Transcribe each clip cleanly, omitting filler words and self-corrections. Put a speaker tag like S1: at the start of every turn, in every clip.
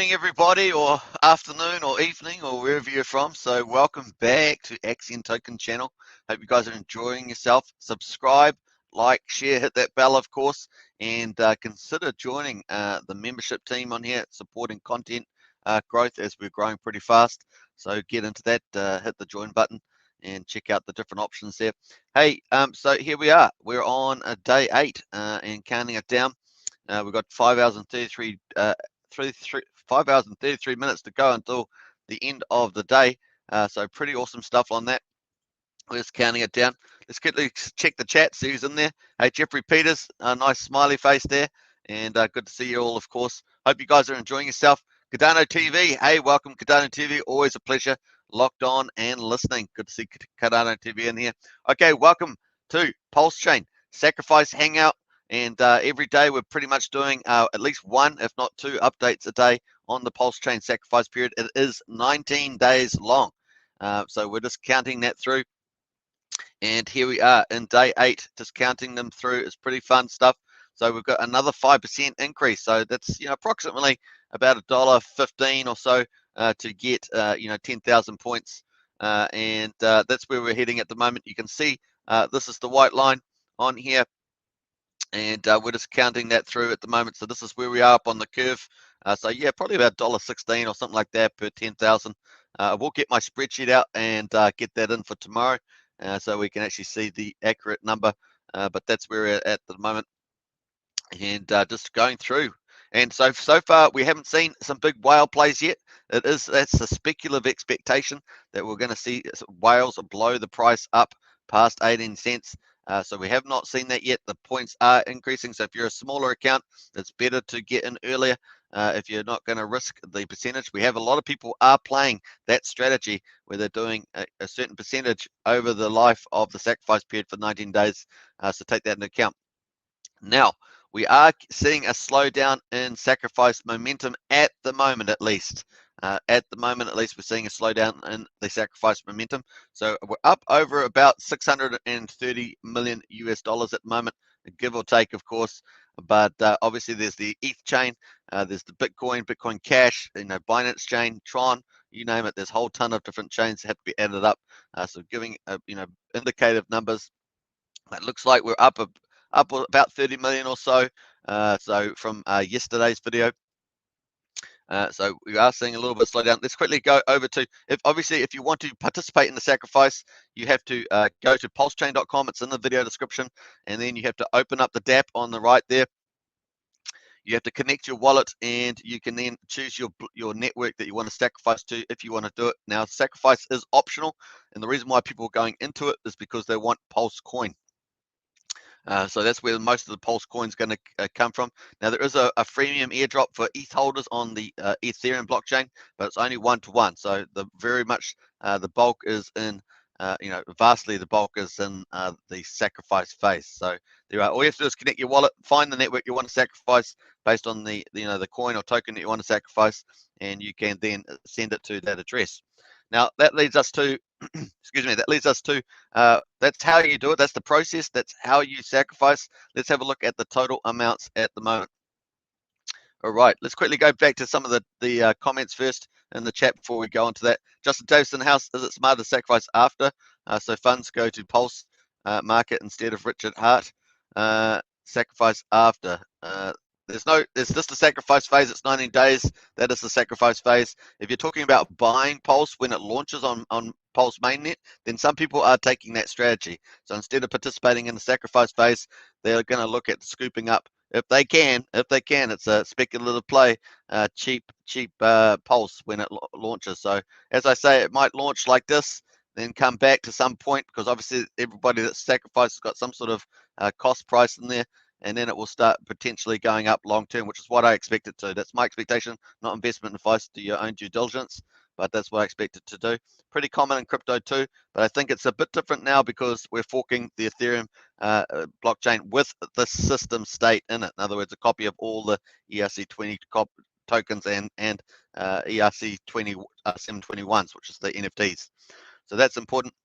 S1: morning, everybody, or afternoon, or evening, or wherever you're from. So welcome back to Axion Token channel. Hope you guys are enjoying yourself. Subscribe, like, share, hit that bell, of course, and consider joining the membership team on here, supporting content growth as we're growing pretty fast. So get into that, hit the join button, and check out the different options there. Hey, so here we are. We're on day 8 and counting it down. We've got 5 hours and 33 5 hours and 33 minutes to go until the end of the day. So pretty awesome stuff on that. We're just counting it down. Let's quickly check the chat, see who's in there. Hey, Jeffrey Peters, a nice smiley face there. And good to see you all, of course. Hope you guys are enjoying yourself. Cardano TV, hey, welcome Cardano TV. Always a pleasure. Locked on and listening. Good to see Cardano TV in here. Okay, welcome to Pulsechain, Sacrifice Hangout. And every day we're pretty much doing at least 1, if not 2 updates a day on the Pulsechain sacrifice period. It is 19 days long. So we're just counting that through. And here we are in day 8, just counting them through. It's pretty fun stuff. So we've got another 5% increase. So that's approximately about $1.15 or so to get 10,000 points. And that's where we're heading at the moment. You can see this is the white line on here. And we're just counting that through at the moment. So this is where we are up on the curve. So yeah, probably about $1.16 or something like that per 10,000. We'll get my spreadsheet out and get that in for tomorrow, so we can actually see the accurate number. But that's where we're at the moment. And just going through. And so far we haven't seen some big whale plays yet. That's a speculative expectation that we're going to see whales blow the price up past 18 cents. So we have not seen that yet. The points are increasing. So if you're a smaller account, it's better to get in earlier if you're not going to risk the percentage. We have a lot of people are playing that strategy where they're doing a certain percentage over the life of the sacrifice period for 19 days. So take that into account. Now, we are seeing a slowdown in sacrifice momentum at the moment, at least. At the moment, at least, we're seeing a slowdown in the sacrifice momentum. So we're up over about 630 million US dollars at the moment, give or take, of course. But obviously, there's the ETH chain, there's the Bitcoin Cash, Binance chain, Tron, you name it. There's a whole ton of different chains that have to be added up. So giving indicative numbers. It looks like we're up about 30 million or so. So from yesterday's video. So we are seeing a little bit of slowdown. Let's quickly go over to, if you want to participate in the sacrifice, you have to go to pulsechain.com. It's in the video description. And then you have to open up the dApp on the right there. You have to connect your wallet, and you can then choose your network that you want to sacrifice to if you want to do it. Now, sacrifice is optional. And the reason why people are going into it is because they want Pulse coin. So that's where most of the Pulse coin is going to come from. Now, there is a freemium airdrop for ETH holders on the Ethereum blockchain, but it's only 1-to-1. So the bulk is in, vastly the bulk is in the sacrifice phase. So there are, all you have to do is connect your wallet, find the network you want to sacrifice based on the coin or token that you want to sacrifice, and you can then send it to that address. Now, that leads us to, that's how you do it. That's the process. That's how you sacrifice. Let's have a look at the total amounts at the moment. All right, let's quickly go back to some of the comments first in the chat before we go on to that. Justin Davison House, is it smarter to sacrifice after? So funds go to Pulse market instead of Richard Hart. Sacrifice after. There's just a sacrifice phase. It's 19 days. That is the sacrifice phase. If you're talking about buying Pulse when it launches on Pulse mainnet, then some people are taking that strategy. So instead of participating in the sacrifice phase, they're going to look at scooping up if they can. It's a speculative play, cheap Pulse when it launches. So as I say, it might launch like this, then come back to some point, because obviously everybody that sacrifices has got some sort of cost price in there. And then it will start potentially going up long term, which is what I expect it to. That's my expectation, not investment advice. Do your own due diligence, but that's what I expect it to do. Pretty common in crypto too, but I think it's a bit different now because we're forking the Ethereum blockchain with the system state in it. In other words, a copy of all the ERC20 tokens and ERC20 721s, which is the NFTs. So that's important.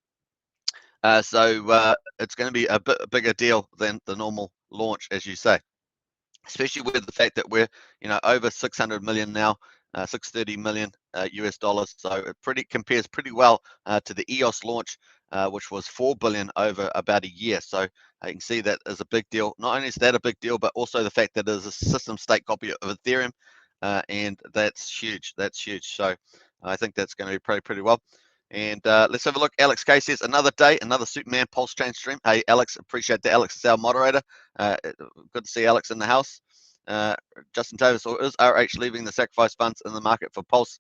S1: So it's going to be a bit bigger deal than the normal launch, as you say, especially with the fact that we're over 600 million now 630 million US dollars. So it compares pretty well to the EOS launch, which was 4 billion over about a year. So you can see that is a big deal. Not only is that a big deal, but also the fact that it is a system state copy of Ethereum, and that's huge. That's huge. So I think that's going to be pretty well. And let's have a look. Alex K says, another day, another Superman Pulsechain stream. Hey, Alex, appreciate that. Alex is our moderator. Good to see Alex in the house. Justin Davis, or is RH leaving the sacrifice funds in the market for Pulse?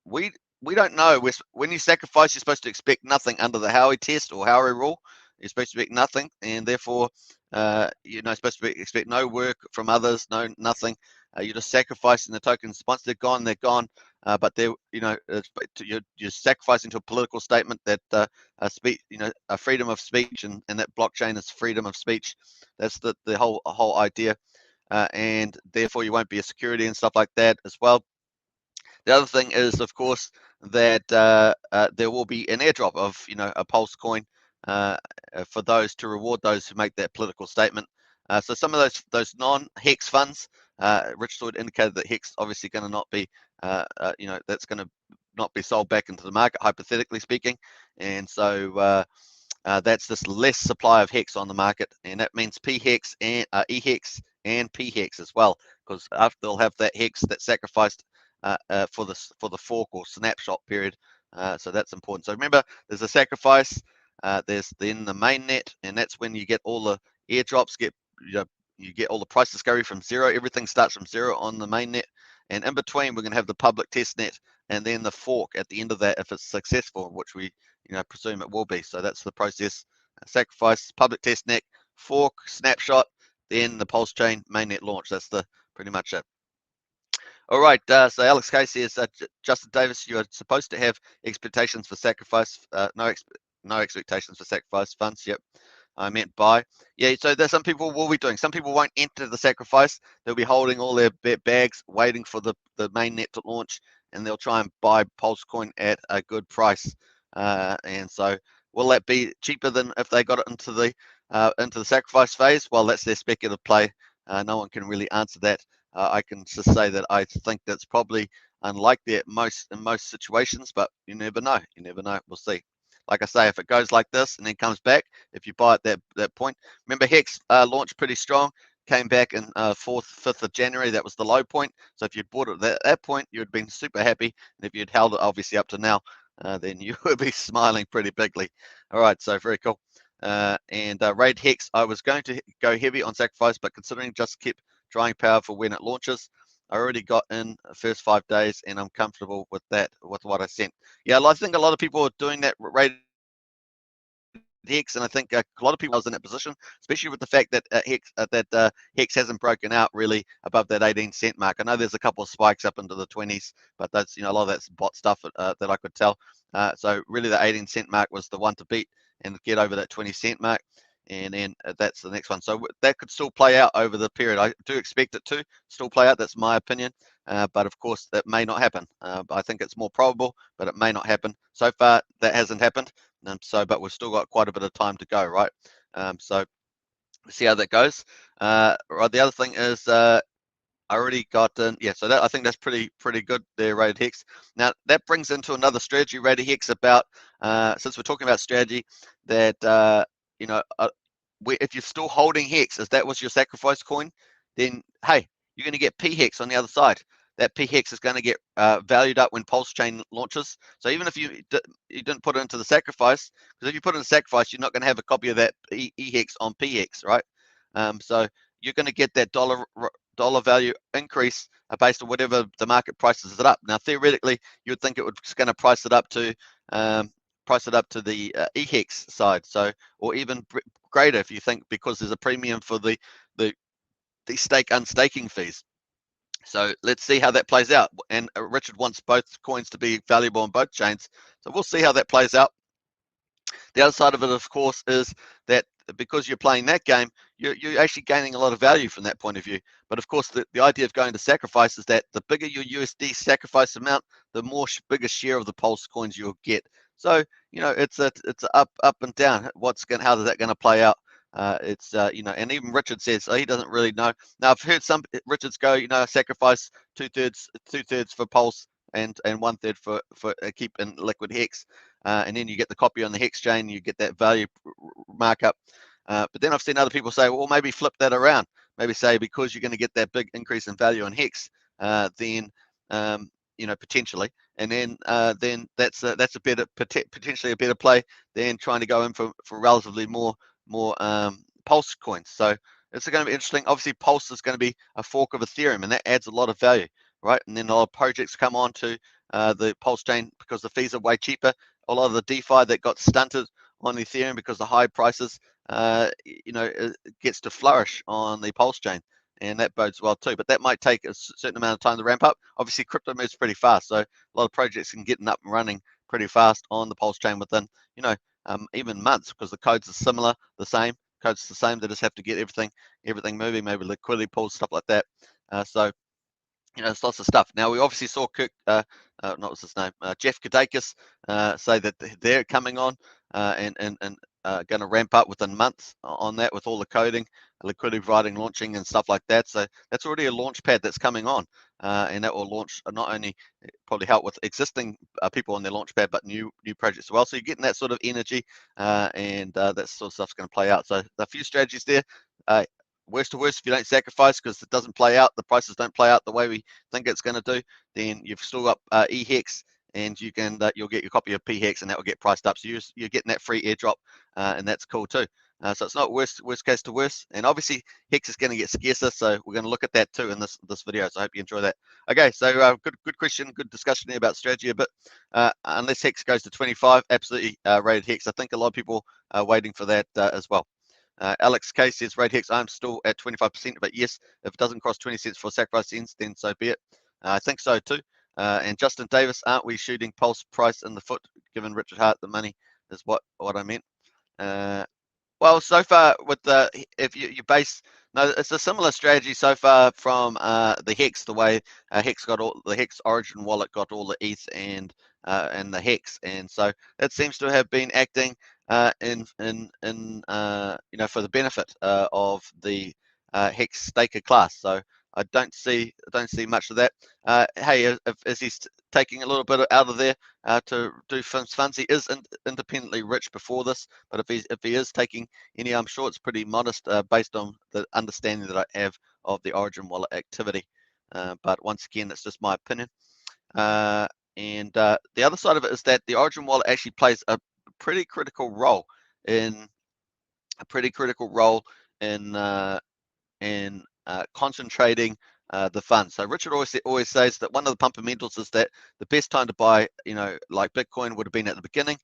S1: We don't know. When you sacrifice, you're supposed to expect nothing under the Howey test or Howey rule. You're supposed to expect nothing, and therefore, you're not supposed to expect no work from others, nothing. You're just sacrificing the tokens. Once they're gone, they're gone. But they're, you're sacrificing to a political statement that a freedom of speech, and that blockchain is freedom of speech. That's the whole idea, and therefore you won't be a security and stuff like that as well. The other thing is, of course, that there will be an airdrop of a Pulse coin for those to reward those who make that political statement. So some of those non-Hex funds, Rich Lloyd indicated that Hex obviously going to not be, that's going to not be sold back into the market, hypothetically speaking, and so that's this less supply of Hex on the market, and that means PHEX and EHEX and PHEX as well, because after they'll have that Hex that sacrificed for the fork or snapshot period. So that's important. So remember, there's a sacrifice. There's then the mainnet, and that's when you get all the airdrops. You get all the price discovery from zero. Everything starts from zero on the mainnet, and in between we're going to have the public testnet, and then the fork at the end of that if it's successful, which we presume it will be. So that's the process: sacrifice, public testnet, fork, snapshot, then the Pulsechain mainnet launch. That's pretty much it. All right, so Alex K says, Justin Davis, you are supposed to have expectations for sacrifice, no expectations for sacrifice funds. Yep, I meant buy. Yeah, so there's some people will be doing. Some people won't enter the sacrifice. They'll be holding all their bags, waiting for the mainnet to launch, and they'll try and buy Pulse coin at a good price. And so, will that be cheaper than if they got it into the sacrifice phase? Well, that's their speculative play. No one can really answer that. I can just say that I think that's probably unlikely in most situations, but you never know. You never know. We'll see. Like I say, if it goes like this and then comes back, if you buy at that point, remember Hex launched pretty strong, came back in 5th of January. That was the low point. So if you'd bought it at that point, you'd been super happy. And if you'd held it obviously up to now, then you would be smiling pretty bigly. All right, so very cool. And Raid Hex, I was going to go heavy on sacrifice, but considering just keep drying power for when it launches, I already got in the first 5 days, and I'm comfortable with that, with what I sent. Yeah, I think a lot of people are doing that Raid Hex, and I think a lot of people are in that position, especially with the fact that Hex hasn't broken out really above that 18-cent mark. I know there's a couple of spikes up into the 20s, but that's a lot of that's bot stuff that I could tell. So really, the 18-cent mark was the one to beat and get over that 20-cent mark. And then that's the next one. So that could still play out over the period. I do expect it to still play out. That's my opinion. But of course, that may not happen. I think it's more probable, but it may not happen. So far, that hasn't happened. But we've still got quite a bit of time to go, right? So see how that goes. Right. The other thing is I already got in. Yeah. So I think that's pretty good there, Rated Hex. Now that brings into another strategy, Rated Hex, about since we're talking about strategy, that if you're still holding Hex, if that was your sacrifice coin, then hey, you're going to get PHEX on the other side. That PHEX is going to get valued up when Pulsechain launches. So even if you didn't put it into the sacrifice, because if you put it in the sacrifice, you're not going to have a copy of that EHEX on PHEX, right? So you're going to get that dollar value increase based on whatever the market prices it up. Now theoretically, you would think it's going to price it up to the EHEX side, so or even greater if you think, because there's a premium for the stake unstaking fees. So let's see how that plays out. And Richard wants both coins to be valuable on both chains, so we'll see how that plays out. The other side of it, of course, is that because you're playing that game, you're actually gaining a lot of value from that point of view. But of course, the idea of going to sacrifice is that the bigger your USD sacrifice amount, the bigger share of the Pulse coins you'll get. So it's a up and down. How is that going to play out? It's you know, and even Richard says he doesn't really know. Now I've heard some Richards go, you know, sacrifice two thirds for Pulse and 1/3 for keep in liquid Hex, and then you get the copy on the Hex chain, you get that value markup. But then I've seen other people say, well, maybe flip that around. Maybe say because you're going to get that big increase in value on Hex, then you know, potentially, and then that's a better potentially a better play than trying to go in for relatively more Pulse coins. So it's going to be interesting. Obviously, Pulse is going to be a fork of Ethereum, and that adds a lot of value, right? And then a lot of projects come on to the Pulse chain because the fees are way cheaper. A lot of the DeFi that got stunted on Ethereum because of high prices, you know, it gets to flourish on the Pulse chain, and that bodes well too. But that might take a certain amount of time to ramp up. Obviously, crypto moves pretty fast, so a lot of projects can get up and running pretty fast on the Pulse chain within, you know, even months, because the codes are similar, the same. Codes are the same. They just have to get everything moving, maybe liquidity pools, stuff like that. So you know, there's lots of stuff. Now we obviously saw Kirk, not what's his name, Jeff Kadakis, say that they're coming on and going to ramp up within months on that with all the coding, liquidity providing, launching, and stuff like that. So that's already a launch pad that's coming on, and that will launch not only probably help with existing people on their launch pad, but new projects as well. So you're getting that sort of energy, and that sort of stuff's going to play out. So a few strategies there. Worst to worst, if you don't sacrifice because it doesn't play out, the prices don't play out the way we think it's going to do, then you've still got eHex, and you can you'll get your copy of pHex, and that will get priced up. So you're getting that free airdrop, and that's cool too. So it's not worst case to worst, and obviously Hex is going to get scarcer, so we're going to look at that too in this video. So I hope you enjoy that. Okay, so good question, good discussion here about strategy a bit. Unless Hex goes to 25, absolutely rated Hex. I think a lot of people are waiting for that as well. Alex K says, Raid Hex, I'm still at 25%, but yes, if it doesn't cross 20 cents for sacrifice cents, then so be it. I think so too. And Justin Davis, aren't we shooting Pulse price in the foot, given Richard Hart the money, is what I meant. Well, so far with the, if you base, no, it's a similar strategy so far from the Hex, the way Hex got all the Hex Origin wallet got all the ETH and the Hex, and so that seems to have been acting in you know, for the benefit of the Hex staker class. So I don't see much of that. Hey, is he taking a little bit out of there to do funds? He is independently rich before this, but if he is taking any, I'm sure it's pretty modest based on the understanding that I have of the Origin wallet activity. But once again, it's just my opinion. And the other side of it is that the Origin wallet actually plays a pretty critical role in concentrating the funds. So Richard always says that one of the fundamentals is that the best time to buy, you know, like Bitcoin would have been at the beginning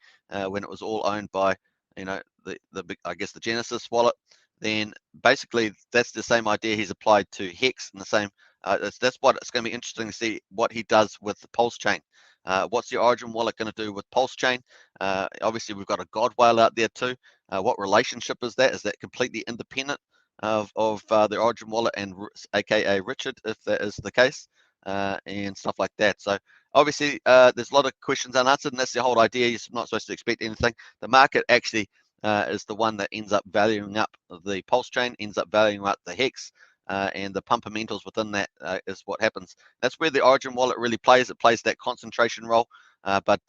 S1: when it was all owned by, you know, the I guess the Genesis wallet. Then basically that's the same idea he's applied to Hex, and the same. That's what it's going to be interesting to see what he does with the Pulse chain. What's the Origin wallet going to do with Pulse chain? Obviously, we've got a God whale out there too. What relationship is that? Is that completely independent of the Origin wallet and aka Richard, if that is the case, and stuff like that? So obviously, there's a lot of questions unanswered, and that's the whole idea. You're not supposed to expect anything. The market actually is the one that ends up valuing up the Pulse chain, ends up valuing up the Hex. And the fundamentals within that is what happens. That's where the Origin wallet really plays. It plays that concentration role. But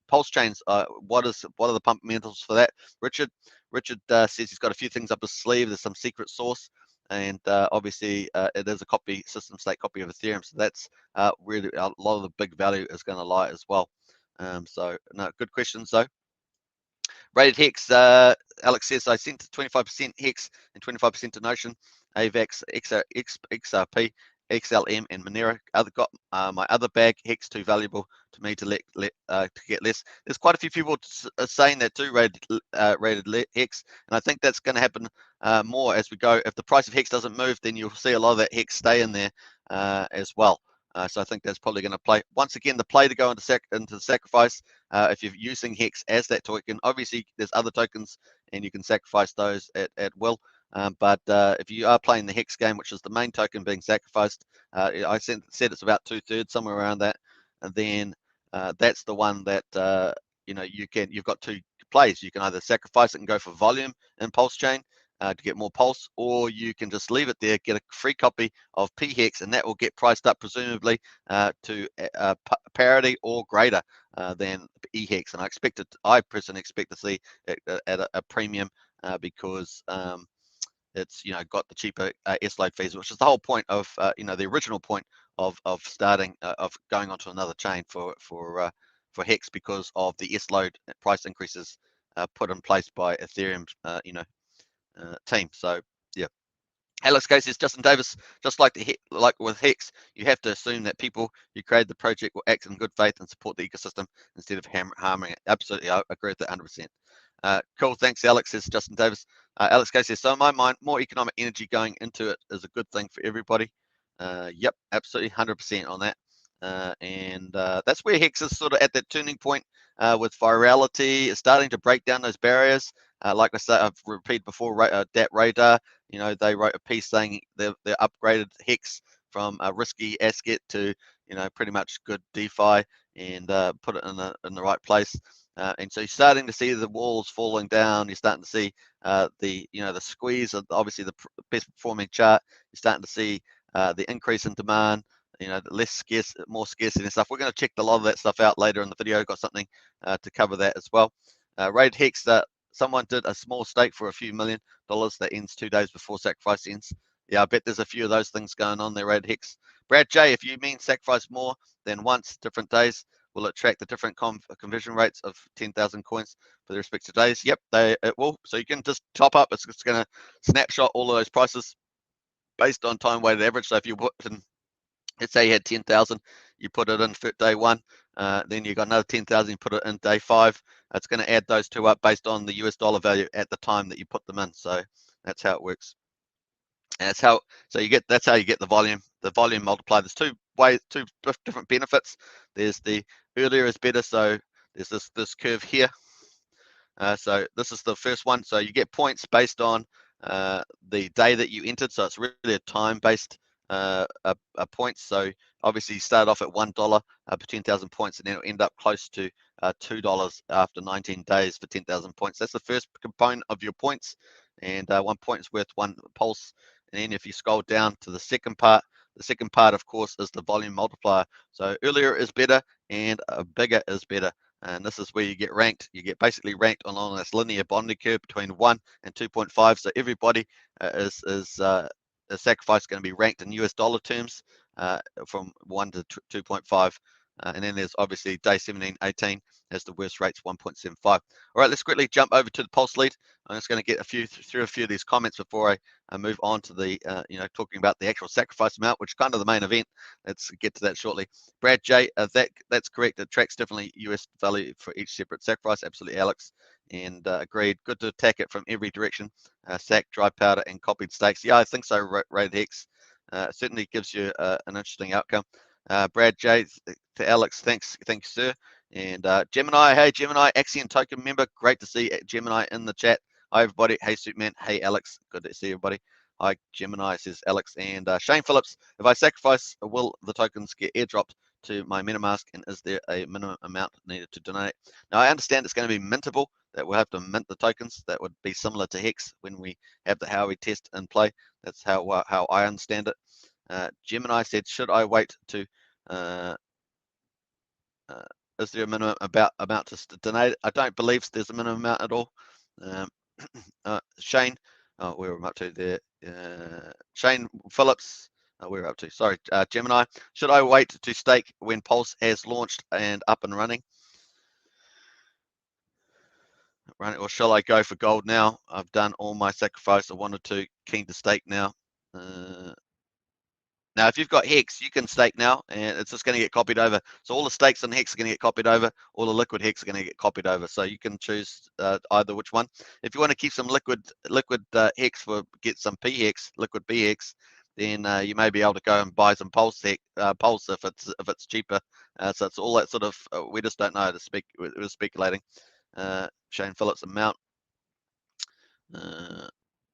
S1: Pulse chains, what are the fundamentals for that? Richard says he's got a few things up his sleeve. There's some secret sauce, and obviously it is a system state copy of Ethereum. So that's really a lot of the big value is going to lie as well. So no, good questions though. Rated Hex, Alex says, I sent 25% Hex and 25% to Notion, AVAX, XRP, XLM, and Monero. Got my other bag, Hex, too valuable to me to get less. There's quite a few people saying that too, rated Hex, and I think that's going to happen more as we go. If the price of Hex doesn't move, then you'll see a lot of that Hex stay in there as well. So I think that's probably going to play. Once again, the play to go into the sacrifice, if you're using Hex as that token, obviously there's other tokens and you can sacrifice those at will. But if you are playing the Hex game, which is the main token being sacrificed, I said it's about 2/3, somewhere around that. And then that's the one that you know, you've got two plays. You can either sacrifice it and go for volume in Pulse chain, to get more Pulse, or you can just leave it there, get a free copy of PHEX, and that will get priced up presumably to parity or greater than EHEX. And I personally expect to see it at a premium because it's got the cheaper S-load fees, which is the whole point of the original point of starting of going onto another chain for Hex, because of the S-load price increases put in place by Ethereum's team. So yeah. Alex K says, Justin Davis, just like with Hex, you have to assume that people who created the project will act in good faith and support the ecosystem instead of harming it. Absolutely, I agree with that 100%. Cool, thanks, Alex, says Justin Davis. Alex K says, so in my mind, more economic energy going into it is a good thing for everybody. Yep, absolutely, 100% on that. And that's where Hex is sort of at that turning point with virality. It's starting to break down those barriers. Like I said, I've repeated before, Dat Radar, they wrote a piece saying they've upgraded Hex from a risky asset to, pretty much good DeFi, and put it in the right place. And so you're starting to see the walls falling down. You're starting to see the squeeze of obviously the best performing chart. You're starting to see the increase in demand. Less scarce, more scarcity and stuff. We're going to check a lot of that stuff out later in the video. Got something to cover that as well. Raid Hex, someone did a small stake for a few $1 million that ends 2 days before sacrifice ends. Yeah, I bet there's a few of those things going on there, Raid Hex. Brad J, if you mean sacrifice more than once, different days, will it track the different conversion rates of 10,000 coins for the respective days? Yep, it will. So you can just top up. It's going to snapshot all of those prices based on time weighted average. So if you put in, let's say you had 10,000, you put it in for day one, then you got another 10,000, you put it in day 5. It's going to add those two up based on the US dollar value at the time that you put them in. So that's how it works. And that's how you get the volume multiplier. There's two different benefits. There's the earlier is better. So there's this curve here. So this is the first one. So you get points based on the day that you entered. So it's really a time-based a points. So obviously you start off at $1 for 10,000 points, and then it'll end up close to $2 after 19 days for 10,000 points. That's the first component of your points, and 1 point is worth 1 pulse. And then if you scroll down to the second part, of course, is the volume multiplier. So earlier is better, and bigger is better. And this is where you get ranked. You get basically ranked along this linear bonding curve between 1 and 2.5. So everybody is a sacrifice going to be ranked in US dollar terms from 1 to 2.5. And then there's obviously day 17, 18 has the worst rates, 1.75. All right, let's quickly jump over to the Pulse lead. I'm just going to get through a few of these comments before I move on to the, talking about the actual sacrifice amount, which is kind of the main event. Let's get to that shortly. Brad J, that's correct. It tracks differently US value for each separate sacrifice. Absolutely, Alex. And agreed. Good to attack it from every direction. Sack, dry powder, and copied stakes. Yeah, I think so, Raid Hex. Certainly gives you an interesting outcome. Brad J, to Alex, thanks, sir. And Gemini, hey Gemini, Axion token member, great to see Gemini in the chat. Hi everybody, hey Superman, hey Alex, good to see everybody. Hi Gemini, says Alex. And Shane Phillips, if I sacrifice, will the tokens get airdropped to my MetaMask, and is there a minimum amount needed to donate? Now I understand it's going to be mintable, that we'll have to mint the tokens. That would be similar to Hex when we have the Howey test in play. That's how I understand it. Gemini said, should I wait to is there a minimum amount to donate? I don't believe there's a minimum amount at all. Shane, where am I up to there? Shane Phillips, where are we up to? Sorry, Gemini. Should I wait to stake when Pulse has launched and up and running? Or shall I go for gold now? I've done all my sacrifice. I wanted to, keen to stake now. Now, if you've got Hex, you can stake now, and it's just going to get copied over. So all the stakes on Hex are going to get copied over. All the liquid Hex are going to get copied over. So you can choose either which one. If you want to keep some liquid Hex for get some PHEX, liquid PHEX, then you may be able to go and buy some Pulse if it's cheaper. So it's all that sort of we just don't know. We're speculating. Shane Phillips amount.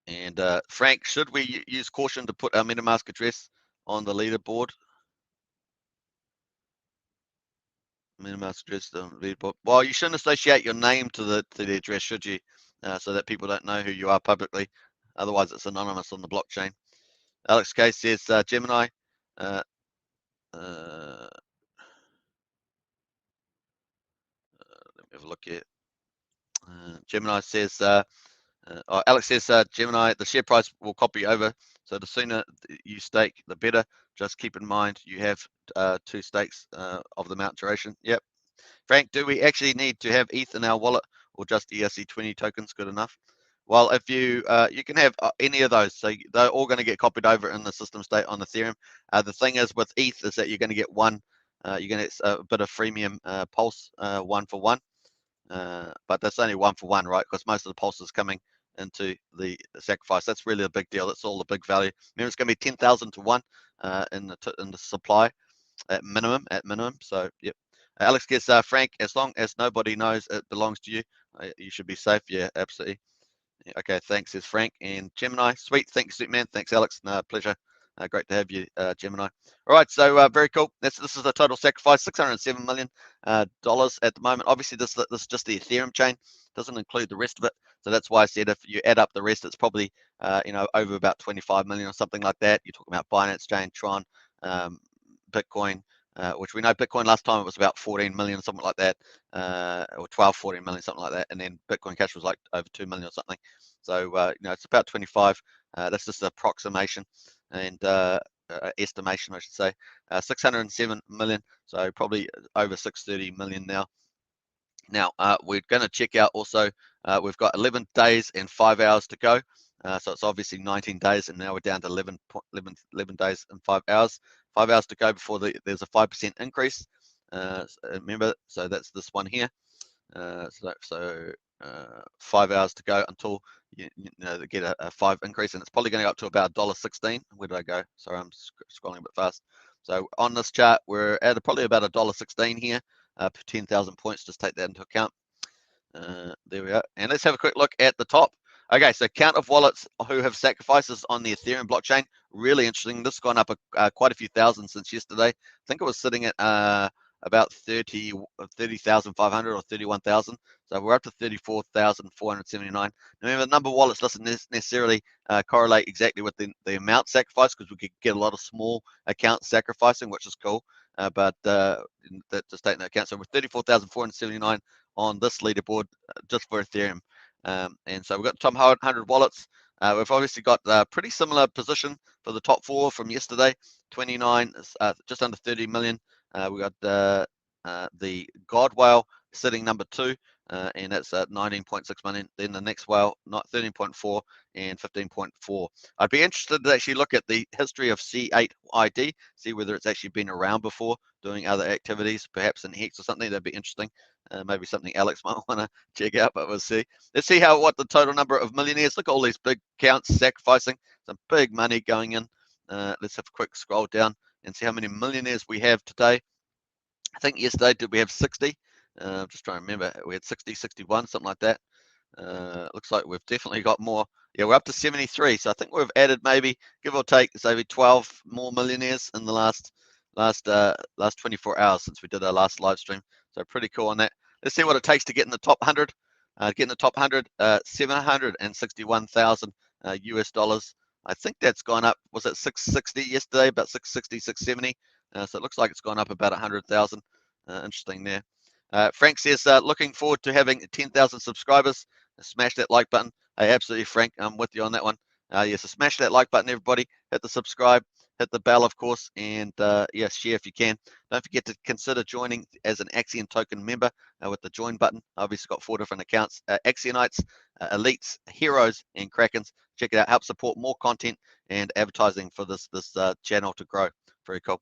S1: And Frank, should we use caution to put our MetaMask address on the leaderboard? MetaMask address on the leaderboard. Well, you shouldn't associate your name to the address, should you? So that people don't know who you are publicly. Otherwise, it's anonymous on the blockchain. Alex K says Gemini. Let me have a look here. Gemini says, Alex says, Gemini, the share price will copy over. So the sooner you stake, the better. Just keep in mind you have 2 stakes of the amount duration. Yep. Frank, do we actually need to have ETH in our wallet, or just ERC20 tokens good enough? Well, if you you can have any of those, so they're all going to get copied over in the system state on Ethereum. The thing is with ETH is that you're going to get one, you're going to get a bit of freemium pulse 1-for-1, but that's only 1-for-1, right? Because most of the pulse is coming into the sacrifice. That's really a big deal. That's all the big value. Remember, it's going to be 10,000 to 1 in the supply at minimum. So yep. Alex gets Frank. As long as nobody knows it belongs to you, you should be safe. Yeah, absolutely. Okay, thanks, says Frank. And Gemini, sweet. Thanks, sweet man. Thanks, Alex. No, pleasure. Great to have you, Gemini. All right, so very cool. This is a total sacrifice, $607 million dollars at the moment. Obviously, this is just the Ethereum chain. Doesn't include the rest of it. So that's why I said if you add up the rest, it's probably over about 25 million or something like that. You're talking about Binance Chain, Tron, Bitcoin, which we know Bitcoin last time it was about 14 million, something like that, or 12, 14 million, something like that. And then Bitcoin Cash was like over 2 million or something. So, it's about 25. That's just an approximation and estimation, I should say. 607 million, so probably over 630 million now. Now, we're going to check out also, we've got 11 days and 5 hours to go. So it's obviously 19 days, and now we're down to 11 days and 5 hours. 5 hours to go before there's a 5% increase. Remember, so that's this one here. 5 hours to go until they get a 5 increase, and it's probably going to go up to about $1.16. Where did I go? Sorry, I'm scrolling a bit fast. So on this chart, we're at probably about $1.16 here per 10,000 points. Just take that into account. There we are. And let's have a quick look at the top. Okay, so count of wallets who have sacrifices on the Ethereum blockchain. Really interesting. This has gone up quite a few thousand since yesterday. I think it was sitting at about 30,500 or 31,000. So we're up to 34,479. Remember, the number of wallets doesn't necessarily correlate exactly with the amount sacrificed, because we could get a lot of small accounts sacrificing, which is cool. But just take into account. So we're 34,479 on this leaderboard just for Ethereum. And so we've got top 100 wallets. We've obviously got a pretty similar position for the top 4 from yesterday. 29, just under 30 million. We got the God Whale sitting number 2, and that's at 19.6 million. Then the next whale, not 13.4 and 15.4. I'd be interested to actually look at the history of C8ID, see whether it's actually been around before doing other activities, perhaps in Hex or something. That'd be interesting. Maybe something Alex might want to check out, but we'll see. Let's see what the total number of millionaires. Look at all these big counts sacrificing, some big money going in. Let's have a quick scroll down and see how many millionaires we have today. I think yesterday, did we have 60? I'm just trying to remember. We had 60, 61, something like that. Looks like we've definitely got more. Yeah, we're up to 73. So I think we've added maybe, give or take, maybe 12 more millionaires in the last 24 hours since we did our last live stream. So pretty cool on that. Let's see what it takes to get in the top 100. Get in the top 100, 761,000 US dollars. I think that's gone up. Was it 660 yesterday? About 660, 670. So it looks like it's gone up about 100,000. Interesting there. Frank says, looking forward to having 10,000 subscribers. Smash that like button. Hey, absolutely, Frank. I'm with you on that one. So smash that like button, everybody. Hit the subscribe. Hit the bell, of course, and share if you can. Don't forget to consider joining as an Axion token member with the join button. I've obviously got 4 different accounts: Axionites, Elites, Heroes, and Krakens. Check it out. Help support more content and advertising for this channel to grow. Very cool.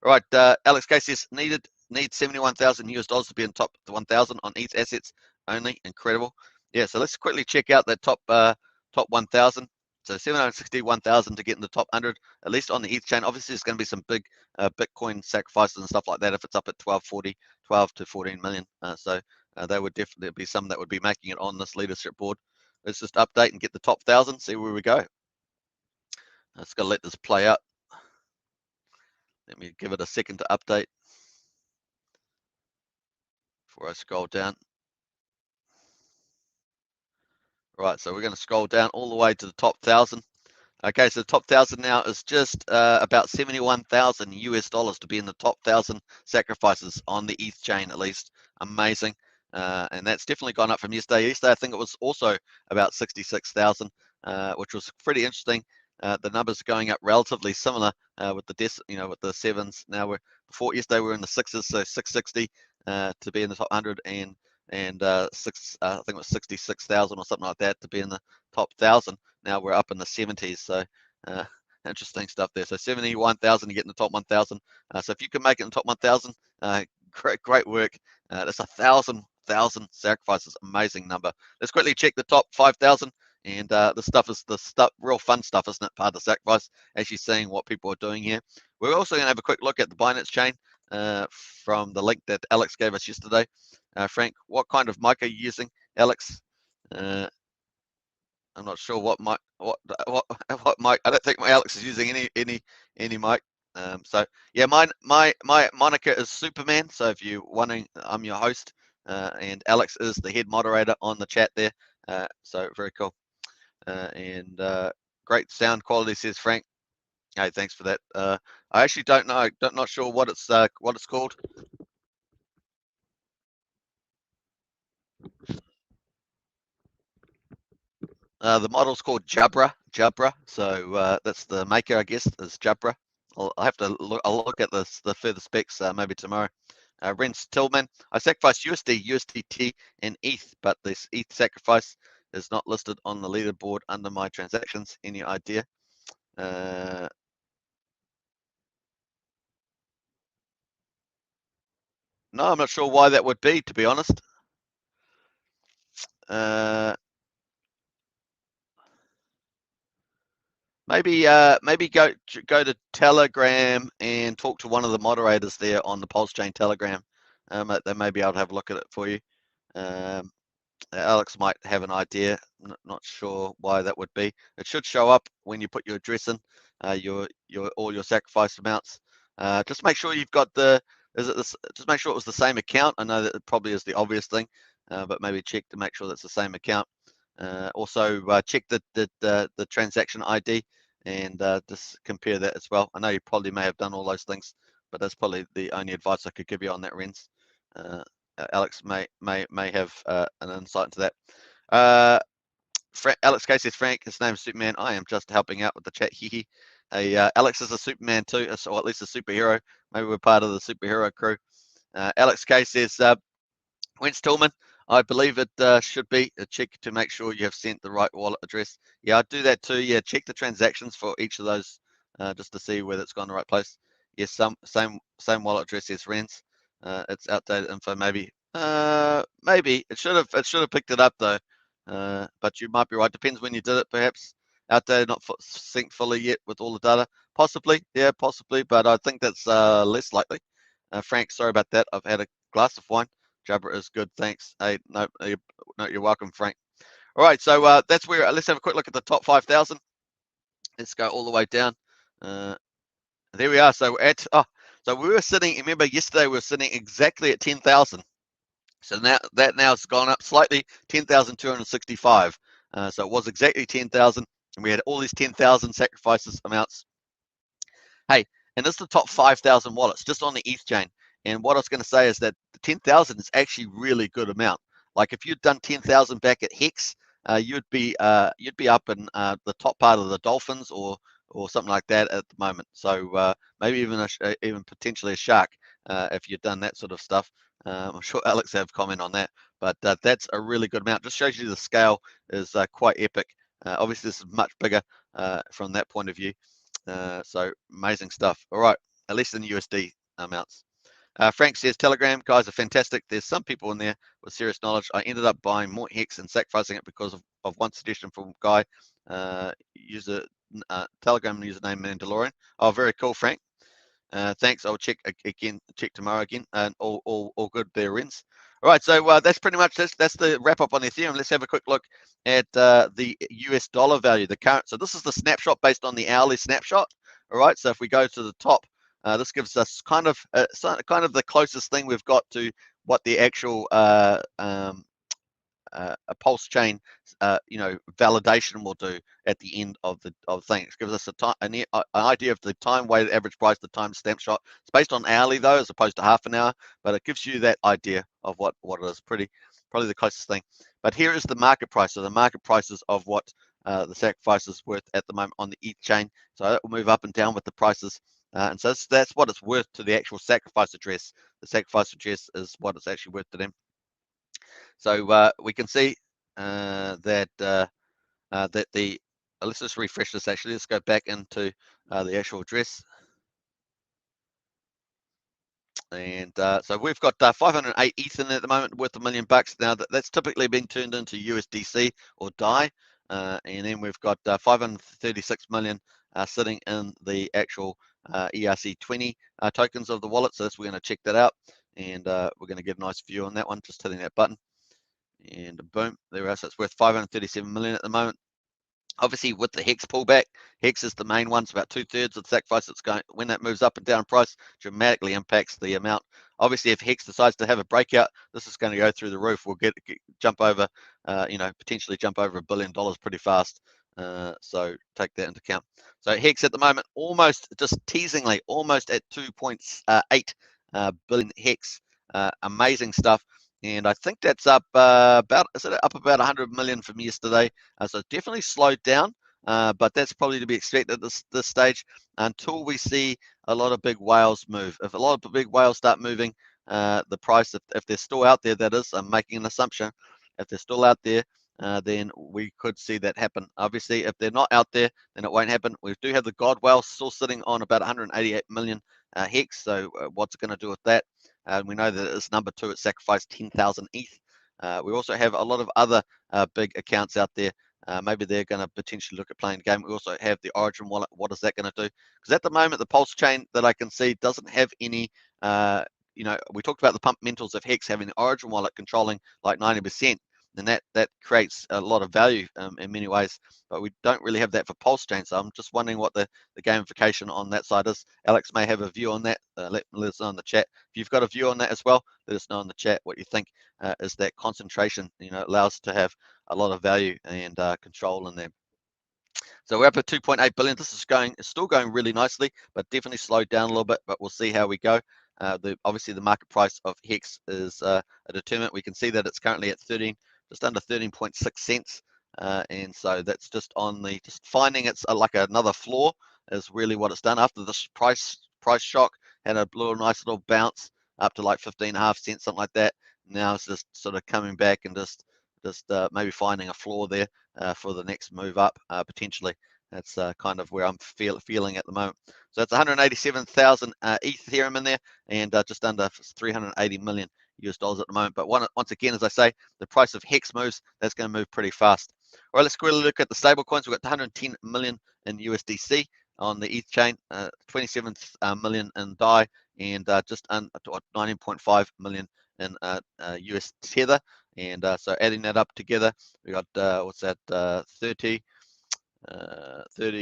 S1: All right, Alex Casey needs 71,000 US dollars to be in top 1,000 on ETH assets only. Incredible. Yeah. So let's quickly check out that top 1,000. So 761,000 to get in the top 100, at least on the ETH chain. Obviously, there's going to be some big Bitcoin sacrifices and stuff like that if it's up at 12 to 14 million. So there would definitely be some that would be making it on this leadership board. Let's just update and get the top 1,000, see where we go. Just got to let this play out. Let me give it a second to update before I scroll down. Right, so we're going to scroll down all the way to the top 1,000. Okay, so the top 1,000 now is just about 71,000 US dollars to be in the top 1,000 sacrifices on the ETH chain, at least. Amazing. And that's definitely gone up from yesterday. Yesterday, I think it was also about 66,000, which was pretty interesting. The numbers are going up relatively similar with with the sevens. Now before yesterday we were in the sixes, so 660 to be in the top 100, and I think it was 66,000 or something like that to be in the top 1,000. Now we're up in the 70s, so uh, interesting stuff there. So 71,000 to get in the top 1,000. So if you can make it in the top 1,000, great work. That's 1,000 sacrifices, amazing number. Let's quickly check the top 5,000. And this stuff is real fun stuff, isn't it? Part of the sacrifice, actually seeing what people are doing here. We're also going to have a quick look at the Binance chain from the link that Alex gave us yesterday. Frank, what kind of mic are you using, Alex? I'm not sure what mic. What mic? I don't think my Alex is using any mic. So yeah, my moniker is Superman. So if you're wondering, I'm your host, and Alex is the head moderator on the chat there. So very cool. And great sound quality, says Frank. Hey, thanks for that. I actually don't know. Not sure what it's called. The model's called Jabra. So that's the maker, I guess, is Jabra. I'll have to look. I'll look at the further specs maybe tomorrow. Rens Tillman, I sacrificed USD, USDT, and ETH, but this ETH sacrifice is not listed on the leaderboard under my transactions. Any idea? No, I'm not sure why that would be, to be honest. Maybe go to Telegram and talk to one of the moderators there on the Pulsechain Telegram. They may be able to have a look at it for you. Um, Alex might have an idea. Not sure why that would be. It should show up when you put your address in, all your sacrifice amounts. Just make sure you've got just make sure it was the same account. I know that it probably is the obvious thing, but maybe check to make sure that's the same account. Also check the transaction ID and just compare that as well. I know you probably may have done all those things, but that's probably the only advice I could give you on that, Rens. Alex may have an insight into that. Alex K says, Frank, his name is Superman. I am just helping out with the chat. Hee. Hey, Alex is a Superman too, or at least a superhero. Maybe we're part of the superhero crew. Alex K says, Wentz Tillman, I believe it should be a check to make sure you have sent the right wallet address. Yeah, I do that too. Yeah, check the transactions for each of those just to see whether it's gone the right place. Yes, same wallet address as Rens. It's outdated info, maybe. Maybe it should have picked it up though. But you might be right. Depends when you did it, perhaps. Outdated, not synced fully yet with all the data. Possibly, yeah, possibly. But I think that's less likely. Frank, sorry about that. I've had a glass of wine. Jabra is good, thanks. Hey, no, you're welcome, Frank. All right, so that's where. Let's have a quick look at the top 5,000. Let's go all the way down. There we are. So so we were sitting. Remember, yesterday we were sitting exactly at 10,000. So now has gone up slightly, 10,265. So it was exactly 10,000, and we had all these 10,000 sacrifices amounts. Hey, and this is the top 5,000 wallets just on the ETH chain. And what I was going to say is that 10,000 is actually really good amount. Like if you'd done 10,000 back at Hex, you'd be up in the top part of the Dolphins or something like that at the moment. So maybe even potentially a shark if you'd done that sort of stuff. I'm sure Alex have comment on that, but that's a really good amount. Just shows you the scale is quite epic. Obviously, this is much bigger from that point of view. So amazing stuff. All right, at least in USD amounts. Frank says, Telegram guys are fantastic. There's some people in there with serious knowledge. I ended up buying more Hex and sacrificing it because of one suggestion from Guy, Telegram username Mandalorian. Oh, very cool, Frank. Thanks. I'll check tomorrow again, and all good there, Rens. All right, so that's pretty much that's the wrap up on Ethereum. Let's have a quick look at the US dollar value, the current. So this is the snapshot based on the hourly snapshot. All right, so if we go to the top, this gives us kind of the closest thing we've got to what the actual a Pulsechain, validation will do at the end of the thing. It gives us an idea of the time weighted average price, the time stamp shot. It's based on hourly though, as opposed to half an hour, but it gives you that idea of what it is. Probably the closest thing. But here is the market price. So the market prices of what the sacrifice is worth at the moment on the ETH chain. So that will move up and down with the prices. And so that's what it's worth to the actual sacrifice address. The sacrifice address is what it's actually worth to them. So we can see that the let's just refresh this. Actually, let's go back into the actual address. And so we've got 508 ETH in at the moment, worth $1 million. Now that's typically been turned into USDC or DAI, and then we've got 536 million sitting in the actual ERC20 tokens of the wallet. So we're going to check that out, and we're going to get a nice view on that one. Just hitting that button, and boom, there we are. So it's worth 537 million at the moment. Obviously, with the Hex pullback, Hex is the main one. It's about 2/3 of the sacrifice. It's going, when that moves up and down price, dramatically impacts the amount. Obviously, if Hex decides to have a breakout, this is going to go through the roof. We'll jump over, potentially jump over $1 billion pretty fast. So take that into account. So Hex at the moment, almost just teasingly, almost at 2.8 billion Hex. Amazing stuff. And I think that's up up about 100 million from yesterday. So it's definitely slowed down, but that's probably to be expected at this stage until we see a lot of big whales move. If a lot of big whales start moving, the price, if they're still out there, that is, I'm making an assumption. If they're still out there, then we could see that happen. Obviously, if they're not out there, then it won't happen. We do have the God whale still sitting on about 188 million Hex. So what's it going to do with that? We know that it's number 2. It sacrificed 10,000 ETH. We also have a lot of other big accounts out there. Maybe they're going to potentially look at playing the game. We also have the Origin wallet. What is that going to do? Because at the moment, the Pulsechain that I can see doesn't have any. We talked about the pump mentals of Hex having the Origin wallet controlling like 90%. And that creates a lot of value in many ways, but we don't really have that for Pulsechain. So I'm just wondering what the gamification on that side is. Alex may have a view on that. Let us know in the chat. If you've got a view on that as well, let us know in the chat what you think is that concentration. Allows to have a lot of value and control in there. So we're up at 2.8 billion. This is still going really nicely, but definitely slowed down a little bit. But we'll see how we go. Obviously the market price of Hex is a determinant. We can see that it's currently at just under 13.6 cents, and so that's just finding it's like another floor is really what it's done. After this price shock, had a nice little bounce up to like 15.5 cents, something like that. Now it's just sort of coming back and just maybe finding a floor there for the next move up potentially. That's kind of where I'm feeling at the moment. So it's 187,000 Ethereum in there, and just under 380 million US dollars at the moment. But once again, as I say, the price of Hex moves, that's going to move pretty fast. All right, let's quickly look at the stable coins. We've got 110 million in USDC on the ETH chain, 27 million in DAI, and just 19.5 million in US Tether. And so adding that up together, we got what's that? 30,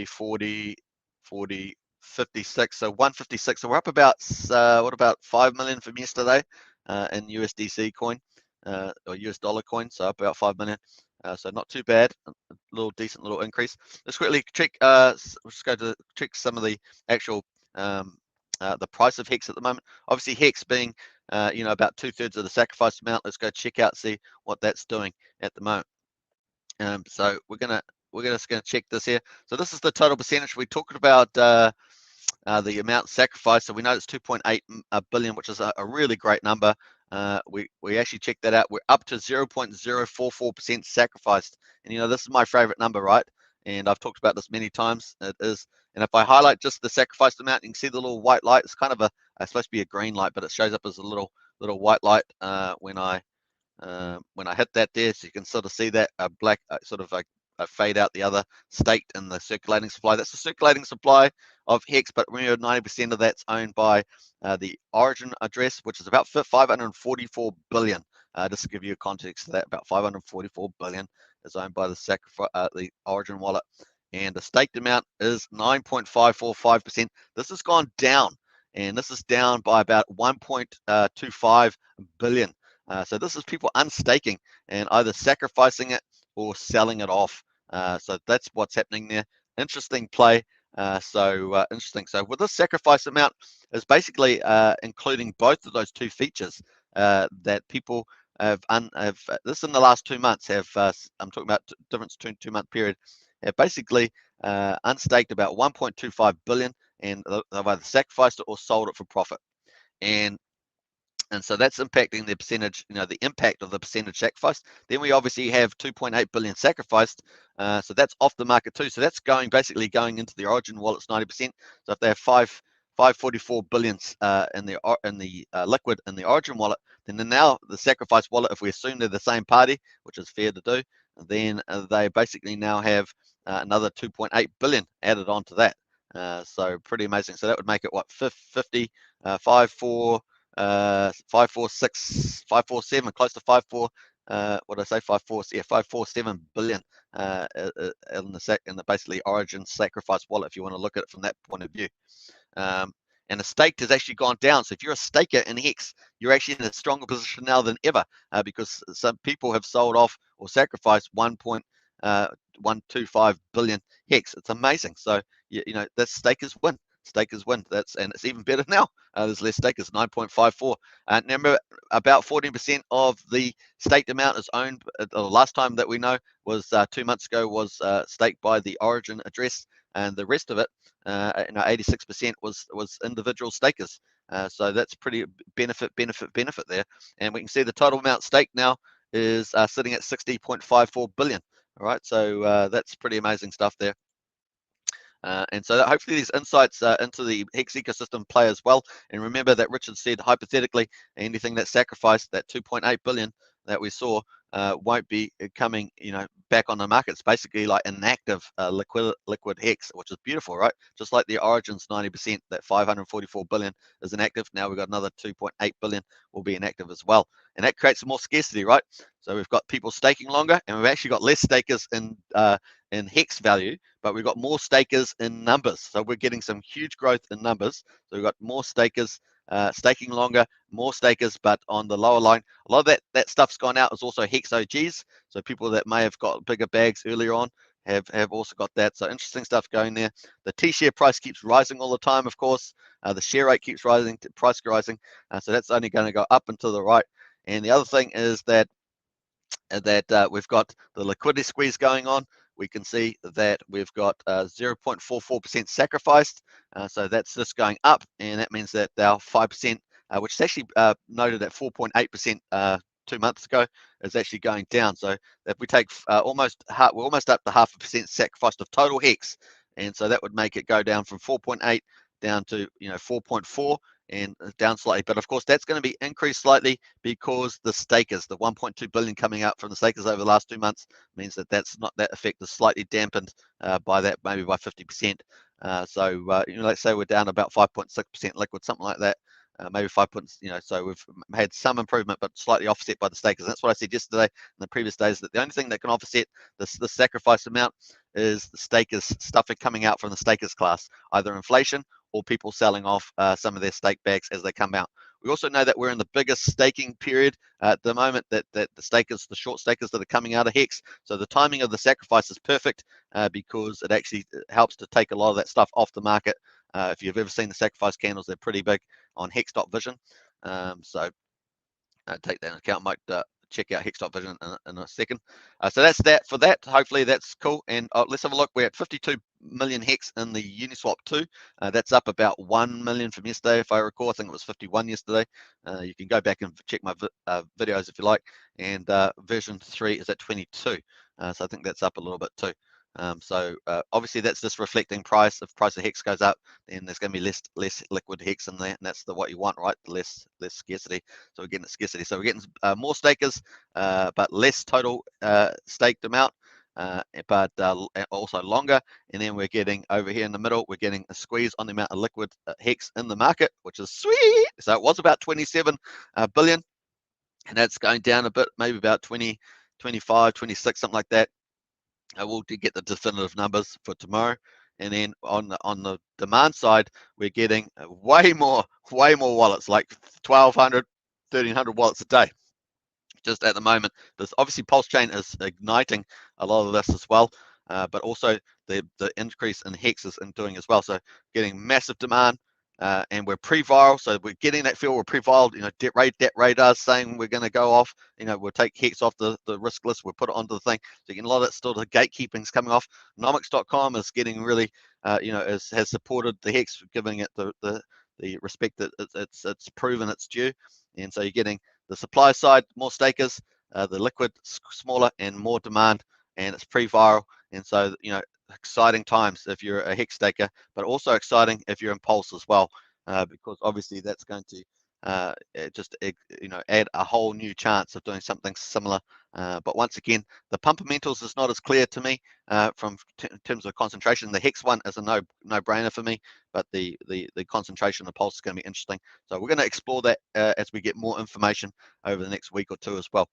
S1: 40, 56. So 156. So we're up about 5 million from yesterday in USDC coin or US dollar coin. So up about 5 million. So not too bad. A decent little increase. Let's quickly check. Let's go to check some of the actual the price of Hex at the moment. Obviously Hex being about 2/3 of the sacrifice amount. Let's go check out, see what that's doing at the moment. So we're just going to check this here. So this is the total percentage. We talked about the amount sacrificed. So we know it's 2.8 billion, which is a really great number. We actually checked that out. We're up to 0.044% sacrificed. And this is my favorite number, right? And I've talked about this many times. It is. And if I highlight just the sacrificed amount, you can see the little white light. It's kind of it's supposed to be a green light, but it shows up as a little white light when I hit that there. So you can sort of see that black sort of like fade out the other state in the circulating supply. That's the circulating supply of Hex, but remember 90% of that's owned by the Origin address, which is about 544 billion. Just to give you a context of that, about 544 billion is owned by the Origin wallet. And the staked amount is 9.545%. This has gone down, and this is down by about 1.25 billion So this is people unstaking and either sacrificing it or selling it off. So that's what's happening there. Interesting play. Interesting. So with this sacrifice amount is basically including both of those two features that people have this in the last 2 months have I'm talking about difference between 2 month period, have basically unstaked about 1.25 billion, and they've either sacrificed it or sold it for profit. And so that's impacting the percentage, the impact of the percentage sacrificed. Then we obviously have 2.8 billion sacrificed, so that's off the market too. So that's basically going into the Origin wallets 90%. So if they have 544 billions in the liquid in the Origin wallet, then now the sacrifice wallet, if we assume they're the same party, which is fair to do, then they basically now have another 2.8 billion added onto that. So pretty amazing. So that would make it what, 50, 546, 547, close to 54. What did I say? 547 billion in the basically Origin sacrifice wallet, if you want to look at it from that point of view. And the stake has actually gone down. So if you're a staker in Hex, you're actually in a stronger position now than ever, because some people have sold off or sacrificed 1.125 billion Hex. It's amazing. So that's stakers win. Stakers win. And it's even better now. There's less stakers, 9.54. Remember, about 14% of the staked amount is owned. The last time that we know was 2 months ago, was staked by the Origin address, and the rest of it, 86% was individual stakers. So that's pretty benefit there. And we can see the total amount staked now is sitting at 60.54 billion. All right, so that's pretty amazing stuff there. And so hopefully these insights into the Hex ecosystem play as well. And remember that Richard said, hypothetically, anything that's sacrificed, that 2.8 billion that we saw, won't be coming, back on the market. It's basically like inactive liquid Hex, which is beautiful, right? Just like the Origin's 90%, that 544 billion is inactive. Now we've got another 2.8 billion will be inactive as well. And that creates more scarcity, right? So we've got people staking longer, and we've actually got less stakers in Hex value, but we've got more stakers in numbers. So we're getting some huge growth in numbers. So we've got more stakers staking longer, more stakers, but on the lower line, a lot of that stuff's gone out. Is also Hex OGs. So people that may have got bigger bags earlier on have also got that. So interesting stuff going there. The T-share price keeps rising all the time, of course. The share rate keeps rising, price rising. So that's only going to go up and to the right. And the other thing is that we've got the liquidity squeeze going on. We can see that we've got 0.44% sacrificed. So that's just going up, and that means that our 5%, which is actually noted at 4.8% 2 months ago, is actually going down. So if we take we're almost up to 0.5% sacrificed of total Hex, and so that would make it go down from 4.8 down to 4.4, and down slightly. But of course, that's going to be increased slightly because the stakers, the 1.2 billion coming out from the stakers over the last 2 months, means that that effect is slightly dampened by that, maybe by 50%. Let's say we're down about 5.6% liquid, something like that. Maybe 5 points, so we've had some improvement, but slightly offset by the stakers. That's what I said yesterday in the previous days, that the only thing that can offset the sacrifice amount is the stakers, stuff coming out from the stakers class, either inflation or people selling off some of their stake bags as they come out. We also know that we're in the biggest staking period at the moment, that the stakers, the short stakers that are coming out of Hex. So the timing of the sacrifice is perfect because it actually helps to take a lot of that stuff off the market. If you've ever seen the sacrifice candles, they're pretty big on Hex.vision. Take that into account. Might check out Hex.vision in a second. So that's that for that. Hopefully that's cool. And let's have a look. We're at 52 million Hex in the Uniswap 2. That's up about 1 million from yesterday, if I recall. I think it was 51 yesterday. You can go back and check my videos if you like. And version 3 is at 22. So I think that's up a little bit too. Obviously that's just reflecting price. If price of Hex goes up, then there's going to be less liquid Hex in there, and that's what you want, right? Less scarcity. So we're getting scarcity. So we're getting more stakers, but less total staked amount, but also longer. And then we're getting over here in the middle, we're getting a squeeze on the amount of liquid Hex in the market, which is sweet. So it was about 27 billion, and that's going down a bit, maybe about 20, 25, 26, something like that. We'll get the definitive numbers for tomorrow. And then on the demand side, we're getting way more wallets, like 1,200, 1,300 wallets a day. just at the moment. There's obviously Pulsechain is igniting a lot of this as well, but also the increase in Hex is doing as well. So getting massive demand, and we're pre-viral, so we're getting that feel we're pre-viral. You know, debt radars saying we're going to go off. You know, we'll take Hex off the risk list, we'll put it onto the thing. So getting a lot of that still, the gatekeeping's coming off. Nomics.com is getting really, you know, has supported the Hex, giving it the respect that it's proven its due, and so you're getting the supply side, more stakers, the liquid smaller and more demand, and it's pre-viral. And so, you know, exciting times if you're a Hex staker, but also exciting if you're in Pulse as well, because obviously that's going to just, you know, add a whole new chance of doing something similar. But once again, the fundamentals is not as clear to me from in terms of concentration. The Hex one is a no-brainer for me, but the concentration of Pulse is going to be interesting. So we're going to explore that as we get more information over the next week or two as well.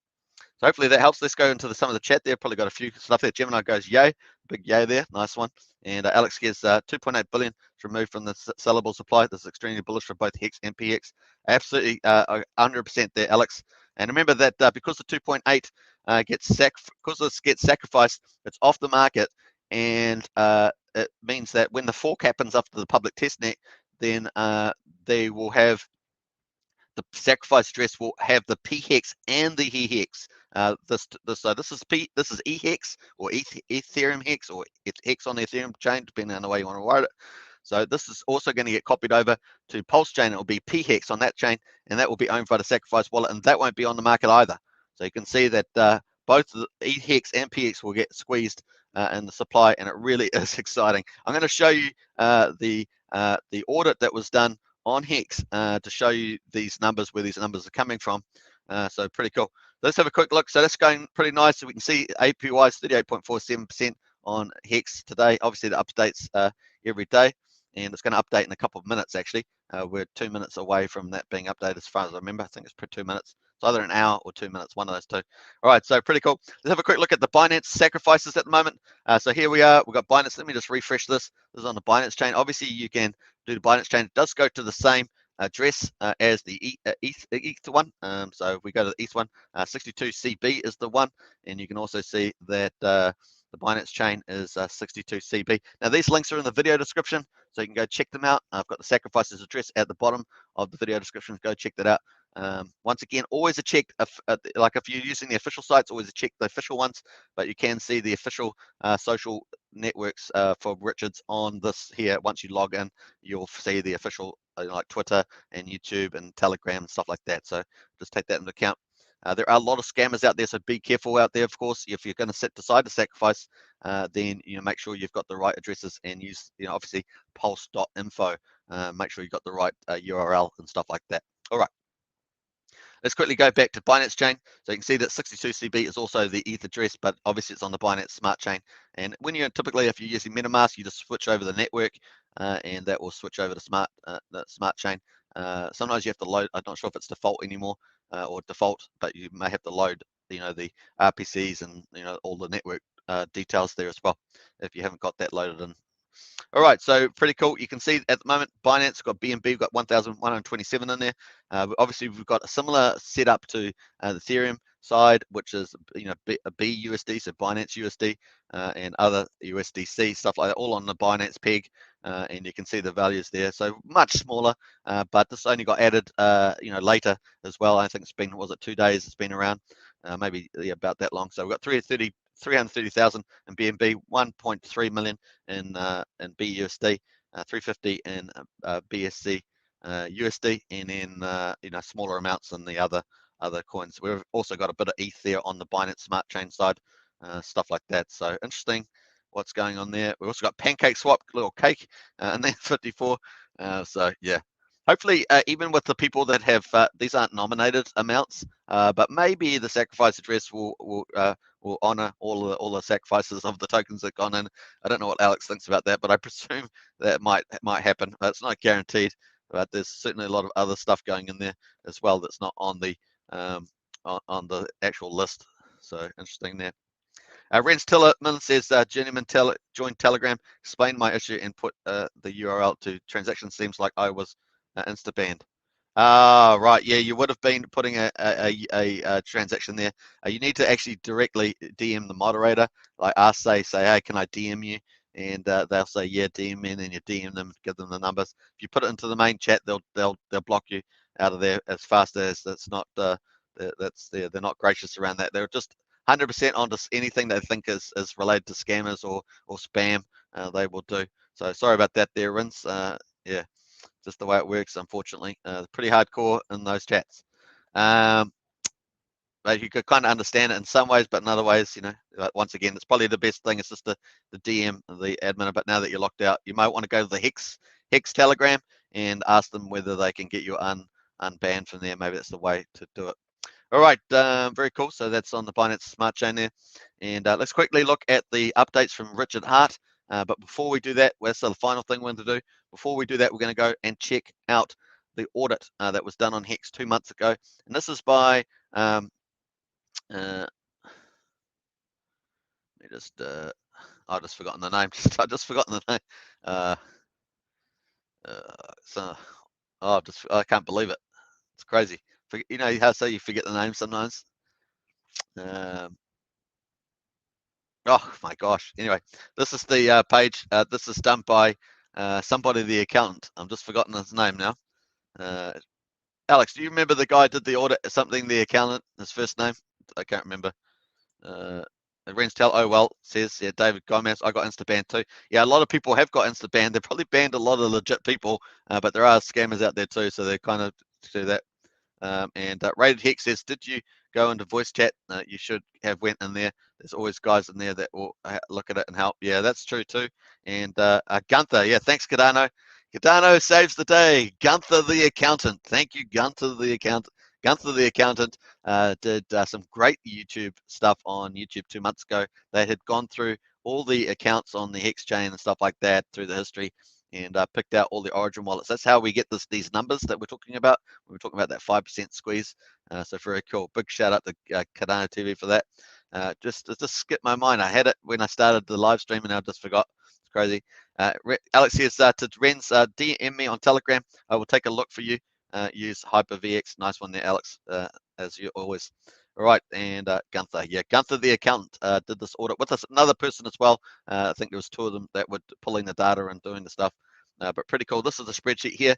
S1: So hopefully that helps. Let's go into some of the chat there. Probably got a few stuff there. Gemini goes, yay. Big yay there. Nice one. And Alex gets 2.8 billion removed from the sellable supply. This is extremely bullish for both Hex and PX. Absolutely 100% there, Alex. And remember that because the 2.8 because this gets sacrificed, it's off the market. And it means that when the fork happens after the public testnet, then they will have the sacrifice address will have the P hex and the E hex. So this is E hex or Ethereum hex, or it's hex on the Ethereum chain, depending on the way you want to write it. So this is also going to get copied over to Pulsechain. It will be P hex on that chain, and that will be owned by the sacrifice wallet, and that won't be on the market either. So you can see that both the E hex and P hex will get squeezed in the supply, and it really is exciting. I'm going to show you the audit that was done on Hex to show you these numbers, where these numbers are coming from. So pretty cool. Let's have a quick look. So that's going pretty nice. So we can see APY is 38.47% on Hex today. Obviously, the updates every day, and it's going to update in a couple of minutes actually. We're 2 minutes away from that being updated as far as I remember. I think it's 2 minutes. It's either an hour or 2 minutes, one of those two. All right, so pretty cool. Let's have a quick look at the Binance sacrifices at the moment. So here we are. We've got Binance. Let me just refresh this. This is on the Binance chain. Obviously, you can do the Binance chain. It does go to the same address as the ETH one. So if we go to the ETH one, 62CB is the one, and you can also see that the Binance chain is 62CB. Now these links are in the video description, so you can go check them out. I've got the sacrifices address at the bottom of the video description. Go check that out. Once again, always a check, like if you're using the official sites, always a check the official ones, but you can see the official social networks for Richards on this here. Once you log in, you'll see the official like Twitter and YouTube and Telegram and stuff like that. So just take that into account. There are a lot of scammers out there, so be careful out there. Of course, if you're going to decide to sacrifice, then make sure you've got the right addresses and use obviously pulse.info. Make sure you've got the right URL and stuff like that. All right. Let's quickly go back to Binance Chain. So you can see that 62CB is also the ETH address, but obviously it's on the Binance Smart Chain. And when you're typically, if you're using MetaMask, you just switch over the network, and that will switch over to the Smart Chain. Sometimes you have to load. I'm not sure if it's default anymore or default, but you may have to load, the RPCs and all the network details there as well if you haven't got that loaded in. All right, so pretty cool. You can see at the moment, Binance got BNB, we've got 1,127 in there. Obviously, we've got a similar setup to the Ethereum side, which is BUSD, so Binance USD, and other USDC stuff like that, all on the Binance peg, and you can see the values there. So much smaller, but this only got added, later as well. I think it's been, was it 2 days? It's been around, maybe about that long. So we've got 330,000 in BNB, 1.3 million in BUSD, 350 in BSC USD, and then smaller amounts in the other coins. We've also got a bit of ETH there on the Binance Smart Chain side, stuff like that. So interesting what's going on there. We've also got Pancake Swap, little cake, and then 54. So yeah. Hopefully, even with the people that have these aren't nominated amounts, but maybe the sacrifice address will honor all the sacrifices of the tokens that gone in. I don't know what Alex thinks about that, but I presume that might happen. But it's not guaranteed. But there's certainly a lot of other stuff going in there as well that's not on the on the actual list. So interesting there. Renz Tillerman says, "Gentlemen, join Telegram, explain my issue, and put the URL to transaction. Seems like I was insta banned." Right. Yeah, you would have been putting a transaction there. You need to actually directly DM the moderator, like ask, say, hey, can I DM you? And they'll say, yeah, DM me, and then you DM them, give them the numbers. If you put it into the main chat, they'll block you out of there as fast as that's not they're not gracious around that. They're just 100% on anything they think is related to scammers or spam. They will do. So sorry about that, there, Rins. Yeah, just the way it works, unfortunately. Pretty hardcore in those chats. Um, but you could kind of understand it in some ways, but in other ways, once again, it's probably the best thing is just the DM, the admin. But now that you're locked out, you might want to go to the Hex Telegram and ask them whether they can get you unbanned from there. Maybe that's the way to do it. All right, very cool. So that's on the Binance Smart Chain there. And let's quickly look at the updates from Richard Hart. But before we do that, that's the final thing we're going to do. Before we do that, we're going to go and check out the audit that was done on Hex 2 months ago. And this is by, I just forgotten the name. I just forgotten the name. So, I can't believe it. It's crazy. You know how so you forget the name sometimes. Oh my gosh. Anyway, this is the page. This is done by somebody, the accountant. I'm just forgotten his name now. Alex, do you remember the guy who did the audit? Something the accountant. His first name? I can't remember. Renzel, oh well, says, yeah, David Gomez, I got insta banned too. Yeah, a lot of people have got insta banned. They've probably banned a lot of legit people, but there are scammers out there too, so they kind of do that. And Rated Hex says, did you go into voice chat? You should have went in there. There's always guys in there that will look at it and help. Yeah, that's true too. And Gunther, yeah, thanks, Cardano. Cardano saves the day. Gunther the accountant. Thank you, Gunther the accountant. Gunther the accountant did some great YouTube stuff on YouTube 2 months ago. They had gone through all the accounts on the Hex chain and stuff like that through the history and picked out all the origin wallets. That's how we get these numbers that we're talking about. We're talking about that 5% squeeze. So very cool. Big shout out to Cardano TV for that. Just skipped my mind. I had it when I started the live stream and I just forgot. It's crazy. Alex says to Renz, DM me on Telegram. I will take a look for you. Use HyperVX. Nice one there, Alex, as you always. All right, and Gunther. Yeah, Gunther the accountant did this audit with us. Another person as well. I think there was 2 of them that were pulling the data and doing the stuff. But pretty cool. This is a spreadsheet here.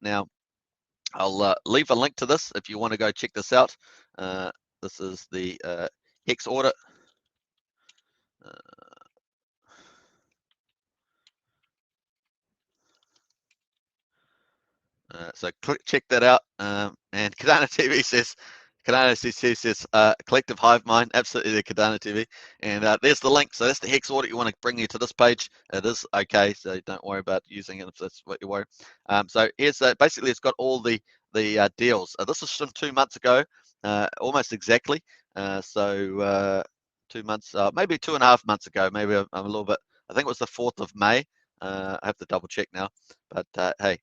S1: Now, I'll leave a link to this if you want to go check this out. This is the Hex audit. So check that out. And Cardano TV says, Cardano CC says, collective hive mind, absolutely the Cardano TV. And there's the link. So that's the Hex audit. You want to bring you to this page. It is okay, so don't worry about using it if that's what you worry. So here's basically it's got all the deals. This is from 2 months ago, almost exactly. 2 months, maybe 2.5 months ago. Maybe I'm a little bit. I think it was the 4th of May. I have to double check now, but hey.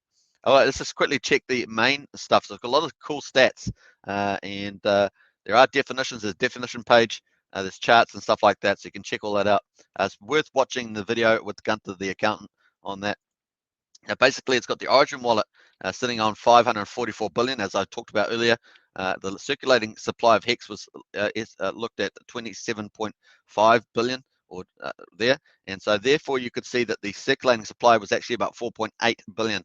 S1: All right, let's just quickly check the main stuff. So it's got a lot of cool stats, and there are definitions. There's a definition page. There's charts and stuff like that, so you can check all that out. It's worth watching the video with Gunther, the accountant, on that. Now, basically, it's got the Origin wallet sitting on 544 billion, as I talked about earlier. The circulating supply of Hex was looked at 27.5 billion or there, and so therefore you could see that the circulating supply was actually about 4.8 billion.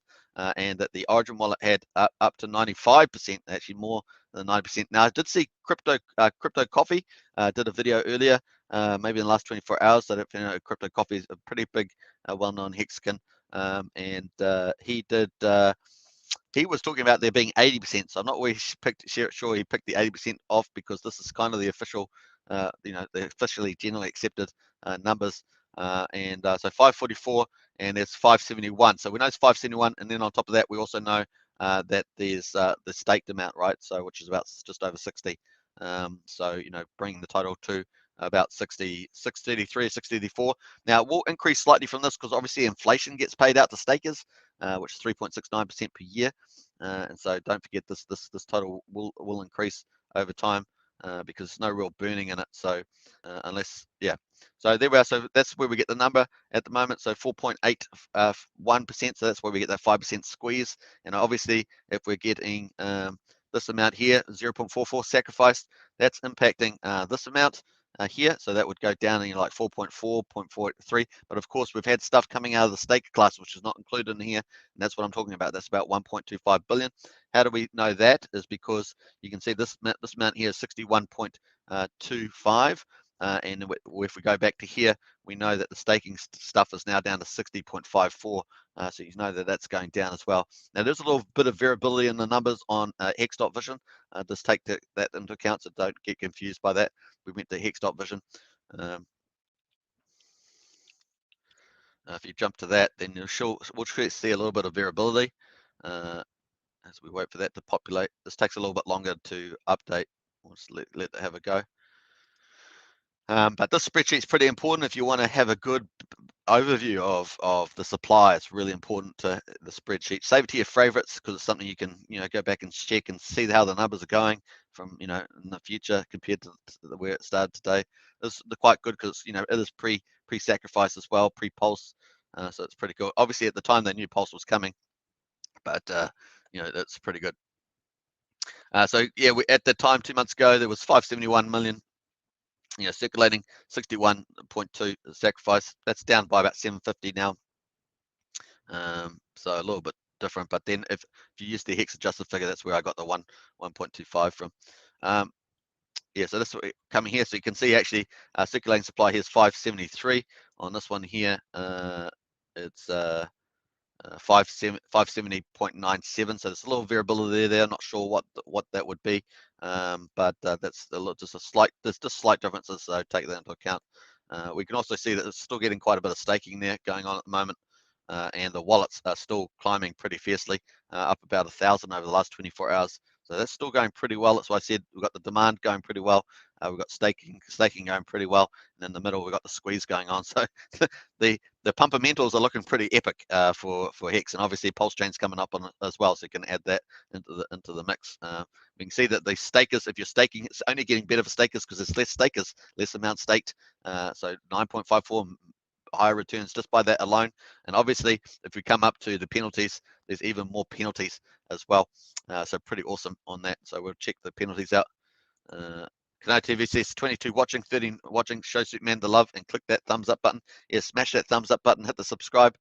S1: And that the Origin wallet had up to 95%, actually more than 90%. Now, I did see Crypto Coffee did a video earlier, maybe in the last 24 hours. So that, Crypto Coffee is a pretty big, well-known Hexkin, and he did. He was talking about there being 80%. So I'm not really sure he picked the 80% off because this is kind of the official, the officially generally accepted numbers. So 544 and it's 571. So we know it's 571, and then on top of that, we also know that there's the staked amount, right? So which is about just over 60. So bringing the total to about 60, 633, 634. Now it will increase slightly from this because obviously inflation gets paid out to stakers, which is 3.69% per year. And so don't forget this total will increase over time. because there's no real burning in it. So unless, yeah. So there we are. So that's where we get the number at the moment. So 4.81%. So that's where we get that 5% squeeze. And obviously, if we're getting this amount here, 0.44 sacrificed, that's impacting this amount here. So that would go down in like 4.4, 0.43. But of course, we've had stuff coming out of the stake class, which is not included in here. And that's what I'm talking about. That's about 1.25 billion. How do we know that? Is because you can see this amount here is 61.25. And if we go back to here, we know that the staking stuff is now down to 60.54. So you know that that's going down as well. Now, there's a little bit of variability in the numbers on Hex.vision. Just take that into account, so don't get confused by that. We went to Hex.vision. If you jump to that, then we'll see a little bit of variability as we wait for that to populate. This takes a little bit longer to update. We'll just let that have a go. But this spreadsheet is pretty important if you want to have a good overview of the supply. It's really important to the spreadsheet. Save it to your favorites because it's something you can go back and check and see how the numbers are going from in the future compared to where it started today. It's quite good because it is pre-sacrifice as well, pre-pulse. So it's pretty good. Obviously, at the time they knew pulse was coming, but that's pretty good. So yeah, at the time 2 months ago there was 571 million. Circulating 61.2 sacrifice. That's down by about 750 now. So a little bit different. But then if you use the hex adjusted figure, that's where I got the 1.25 from. Yeah, so this is coming here. So you can see actually circulating supply here is 573. On this one here, it's 570.97. So there's a little variability there. Not sure what that would be, but that's just a slight. There's just slight differences, so take that into account. We can also see that it's still getting quite a bit of staking there going on at the moment, and the wallets are still climbing pretty fiercely, up about 1,000 over the last 24 hours. So that's still going pretty well. That's why I said we've got the demand going pretty well. We've got staking going pretty well, and in the middle we've got the squeeze going on. So the pumpermentals are looking pretty epic for Hex, and obviously Pulsechain's coming up on it as well, so you can add that into the mix. We can see that the stakers, if you're staking, it's only getting better for stakers because there's less stakers, less amount staked. So 9.54 higher returns just by that alone. And obviously, if we come up to the penalties, there's even more penalties as well. So pretty awesome on that. So we'll check the penalties out. Canal TV says 22 watching, 13 watching. Show Superman the love and click that thumbs up button. Yeah, smash that thumbs up button, hit the subscribe,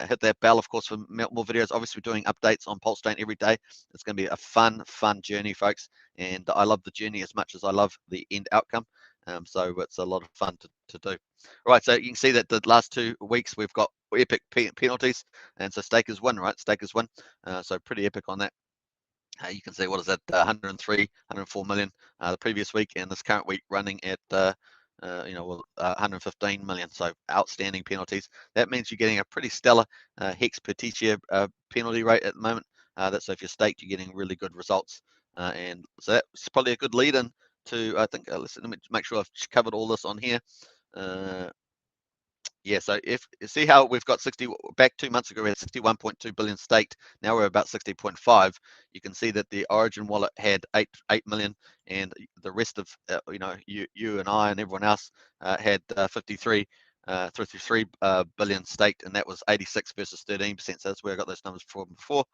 S1: hit that bell, of course, for more videos. Obviously, we're doing updates on Pulsechain every day. It's going to be a fun journey, folks. And I love the journey as much as I love the end outcome. So it's a lot of fun to do. All right, so you can see that the last 2 weeks we've got epic penalties, and so stakers win, right? Stakers win. So pretty epic on that. You can see, what is that, 103, 104 million the previous week, and this current week running at 115 million. So outstanding penalties. That means you're getting a pretty stellar hex per share penalty rate at the moment. That's so if you're staked, you're getting really good results, and so that's probably a good lead in to, I think. Let me make sure I've covered all this on here. Yeah, so if you see how we've got 60 back 2 months ago, we had 61.2 billion staked. Now we're about 60.5. You can see that the Origin wallet had 8 million, and the rest of you and I and everyone else had 53 billion staked, and that was 86 versus 13%. So that's where I got those numbers from before.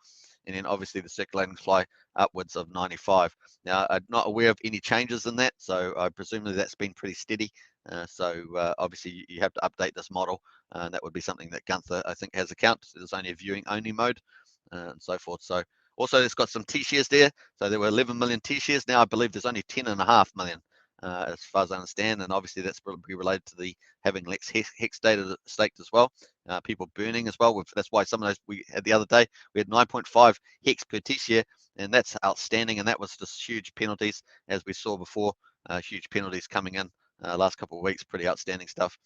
S1: And then obviously the circulating supply upwards of 95. Now I'm not aware of any changes in that, so I presumably that's been pretty steady. So obviously you have to update this model, and that would be something that Gunther, I think, has account. There's only a viewing only mode, and so forth. So also it's got some T-shares there. So there were 11 million T-shares. Now I believe there's only 10.5 million, as far as I understand, and obviously that's probably related to the having less hex data staked as well. People burning as well. That's why some of those we had the other day. We had 9.5 hex per T-share, and that's outstanding. And that was just huge penalties, as we saw before. Huge penalties coming in last couple of weeks. Pretty outstanding stuff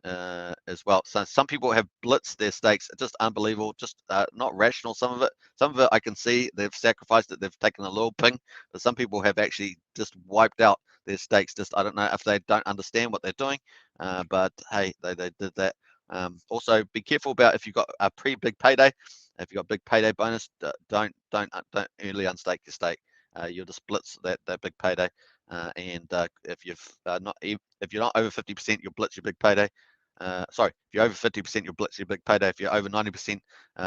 S1: as well. So some people have blitzed their stakes. It's just unbelievable. Just not rational. Some of it I can see they've sacrificed it. They've taken a little ping, but some people have actually just wiped out their stakes. Just, I don't know if they don't understand what they're doing, but hey, they did that. Also, be careful about if you've got a big payday. If you've got big payday bonus, don't early unstake your stake. You'll just blitz that big payday. and if you're not over 50%, you'll blitz your big payday. Sorry, if you're over 50%, you'll blitz your big payday. If you're over 90%,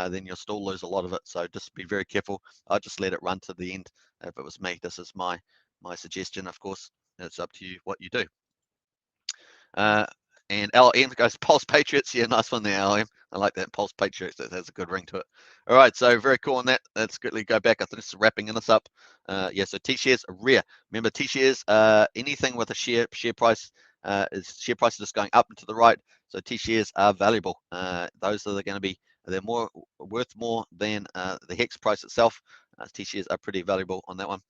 S1: then you'll still lose a lot of it. So just be very careful. I just let it run to the end. If it was me, this is my suggestion. Of course, it's up to you what you do. And LM goes Pulse Patriots. Yeah, nice one there, LM. I like that. Pulse Patriots. That has a good ring to it. All right, so very cool on that. Let's quickly go back. I think this is wrapping this up. Yeah, so T-shares are rare. Remember, T-shares, anything with a share price is just going up and to the right. So T-shares are valuable. Those are going to be, they're worth more than the Hex price itself. T-shares are pretty valuable on that one.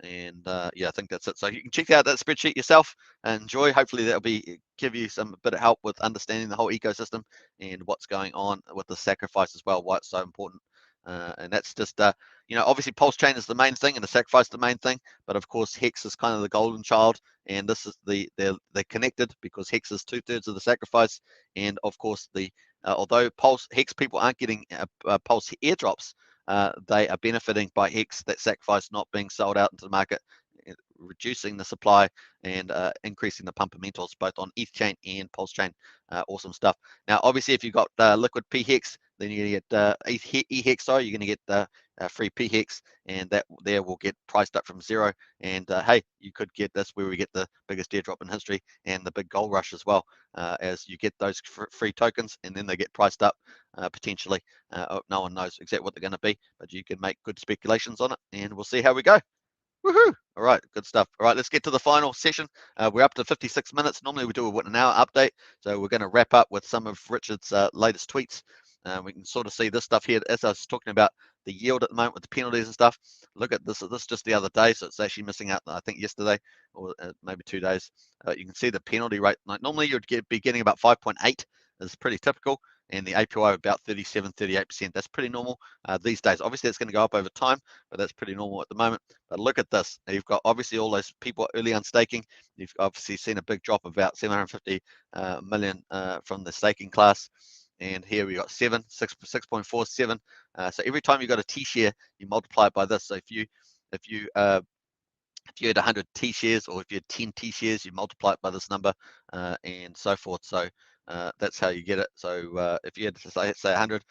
S1: And yeah, I think that's it. So you can check out that spreadsheet yourself and enjoy. Hopefully that'll give you some bit of help with understanding the whole ecosystem and what's going on with the sacrifice as well, why it's so important. And that's just, obviously Pulsechain is the main thing and the sacrifice is the main thing, but of course Hex is kind of the golden child, and this is they're connected because Hex is 2/3 of the sacrifice, and of course although Hex people aren't getting Pulse airdrops, they are benefiting by Hex, that sacrifice not being sold out into the market, reducing the supply and increasing the fundamentals both on ETH chain and Pulsechain. Awesome stuff. Now, obviously, if you've got liquid PHEX, then you're going to get EHEX, sorry, you're going to get free PHEX, and that there will get priced up from zero. And hey, you could get this where we get the biggest airdrop in history and the big gold rush as well, as you get those free tokens and then they get priced up potentially. No one knows exactly what they're going to be, but you can make good speculations on it, and we'll see how we go. Woohoo! All right, good stuff. All right, let's get to the final session. We're up to 56 minutes. Normally we do an hour update, so we're going to wrap up with some of Richard's latest tweets. We can sort of see this stuff here. As I was talking about the yield at the moment with the penalties and stuff, look at this. This just the other day, so it's actually missing out, I think, yesterday or maybe 2 days. You can see the penalty rate. Like normally you'd be getting about 5.8. Is pretty typical, and the APY about 37, 38%. That's pretty normal these days. Obviously, it's going to go up over time, but that's pretty normal at the moment. But look at this. You've got obviously all those people early on staking. You've obviously seen a big drop of about 750 million from the staking class. And here we got 6.47. So every time you got a T-share, you multiply it by this. So if you had 100 T-shares, or if you had 10 T-shares, you multiply it by this number, and so forth. So that's how you get it. So if you had to say 100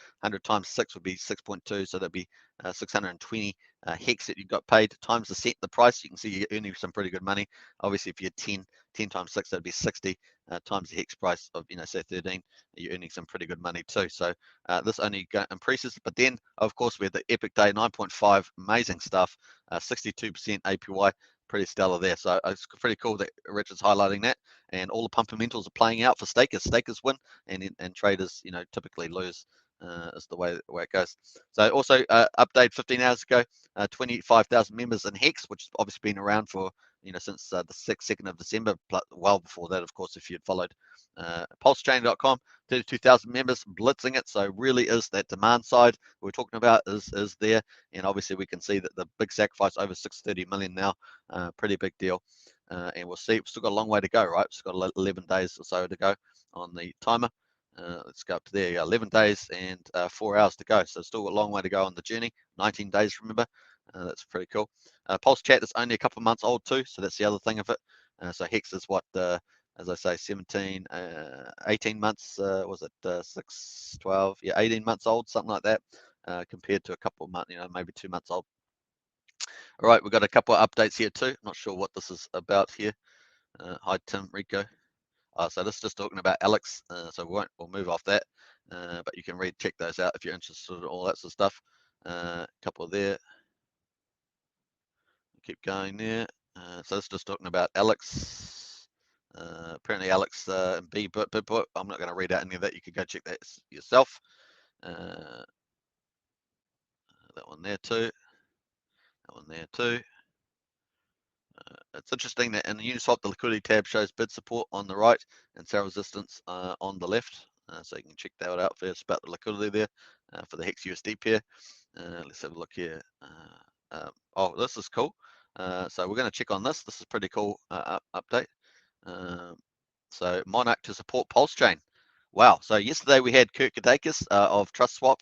S1: times 6 would be 6.2, so that'd be 620 Hex that you got paid times the price. You can see you're earning some pretty good money. Obviously, if you had 10 times 6, that'd be 60 times the Hex price of, say 13, you're earning some pretty good money too. So this only increases. But then, of course, we had the epic day, 9.5, amazing stuff, 62% APY. Pretty stellar there. So it's pretty cool that Richard's highlighting that, and all the fundamentals are playing out for stakers. Stakers win, and traders, typically lose. Is the way it goes. So also update 15 hours ago, 25,000 members in Hex, which has obviously been around for since the 2nd of December, well before that, of course, if you'd followed. Pulsechain.com, 32,000 members blitzing it. So really is that demand side we're talking about is there, and obviously we can see that the big sacrifice over 630 million now, pretty big deal. And we'll see. We've still got a long way to go, right? We've still got 11 days or so to go on the timer. Let's go up to there. 11 days and 4 hours to go. So still a long way to go on the journey. 19 days, remember. That's pretty cool. Pulse Chat is only a couple of months old too, so that's the other thing of it. So Hex is what, as I say, 17, 18 months, was it 6, 12? Yeah, 18 months old, something like that, compared to a couple of months, maybe 2 months old. All right, we've got a couple of updates here too. Not sure what this is about here. Hi, Tim, Rico. So this is just talking about Alex, so we'll move off that, but you can check those out if you're interested in all that sort of stuff. A couple there. Keep going there. So this is just talking about Alex. Apparently Alex and B, but I'm not going to read out any of that. You can go check that yourself. That one there too. That one there too. It's interesting that in the Uniswap, the liquidity tab shows bid support on the right and sell resistance on the left. So you can check that out first about the liquidity there for the Hex USD pair. Let's have a look here. Oh, this is cool. So we're going to check on this. This is pretty cool update. So Monarch to support Pulsechain. Wow. So yesterday we had Kurt Kadakis of TrustSwap